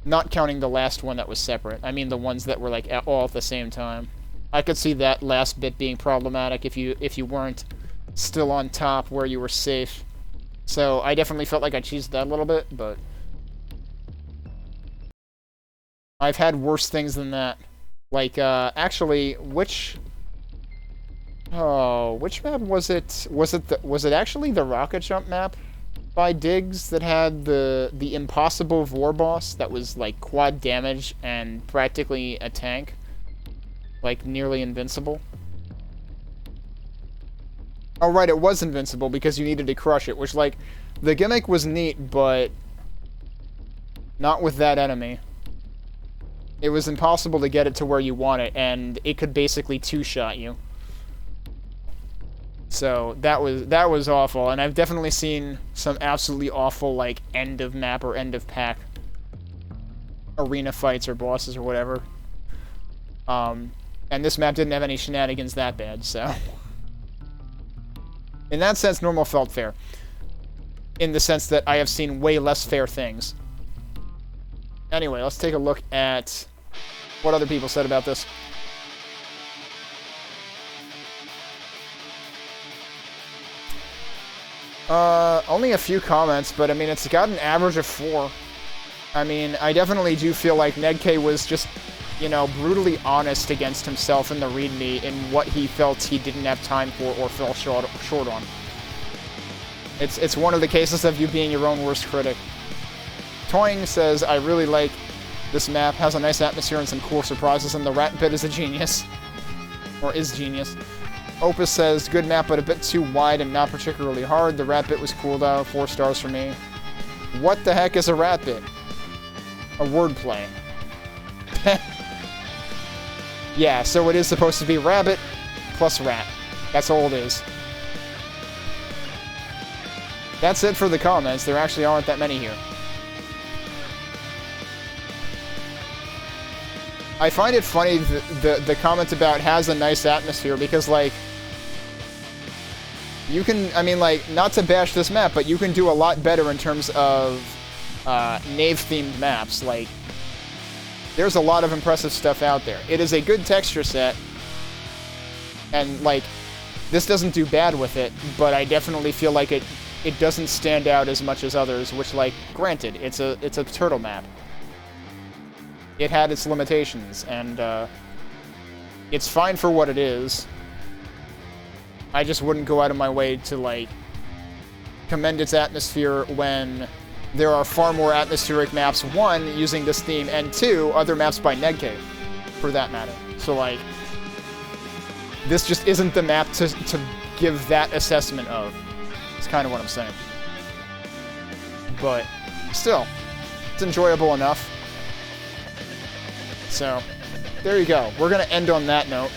Not counting the last one that was separate. I mean the ones that were like all at the same time. I could see that last bit being problematic if you weren't still on top where you were safe. So I definitely felt like I cheesed that a little bit, but I've had worse things than that. Like, actually, which map was it? Was it actually the rocket jump map by Diggs that had the impossible Vor boss that was like quad damage and practically a tank? Like nearly invincible? Oh right, it was invincible because you needed to crush it, which like the gimmick was neat, but not with that enemy. It was impossible to get it to where you want it, and it could basically two-shot you. So that was awful, and I've definitely seen some absolutely awful like end of map or end of pack arena fights or bosses or whatever. And this map didn't have any shenanigans that bad, so in that sense, normal felt fair. In the sense that I have seen way less fair things. Anyway, let's take a look at what other people said about this. Only a few comments, but I mean, it's got an average of 4. I mean, I definitely do feel like Nedk was just, you know, brutally honest against himself in the readme in what he felt he didn't have time for or fell short on. It's one of the cases of you being your own worst critic. Toying says, I really like this map, has a nice atmosphere and some cool surprises, and the Ratbit is a genius. Or is genius. Opus says, good map, but a bit too wide and not particularly hard. The Ratbit was cool though, 4 stars for me. What the heck is a Ratbit? A wordplay. Yeah, so it is supposed to be rabbit plus rat. That's all it is. That's it for the comments. There actually aren't that many here. I find it funny, the comment about has a nice atmosphere, because, like, you can, I mean, like, not to bash this map, but you can do a lot better in terms of Knave-themed maps. Like, there's a lot of impressive stuff out there. It is a good texture set, and, like, this doesn't do bad with it, but I definitely feel like it doesn't stand out as much as others, which, like, granted, it's a turtle map. It had its limitations, and it's fine for what it is. I just wouldn't go out of my way to, like, commend its atmosphere when there are far more atmospheric maps, 1, using this theme, and 2, other maps by Nedk, for that matter. So, like, this just isn't the map to give that assessment of. It's kind of what I'm saying. But, still, it's enjoyable enough. So, there you go. We're going to end on that note.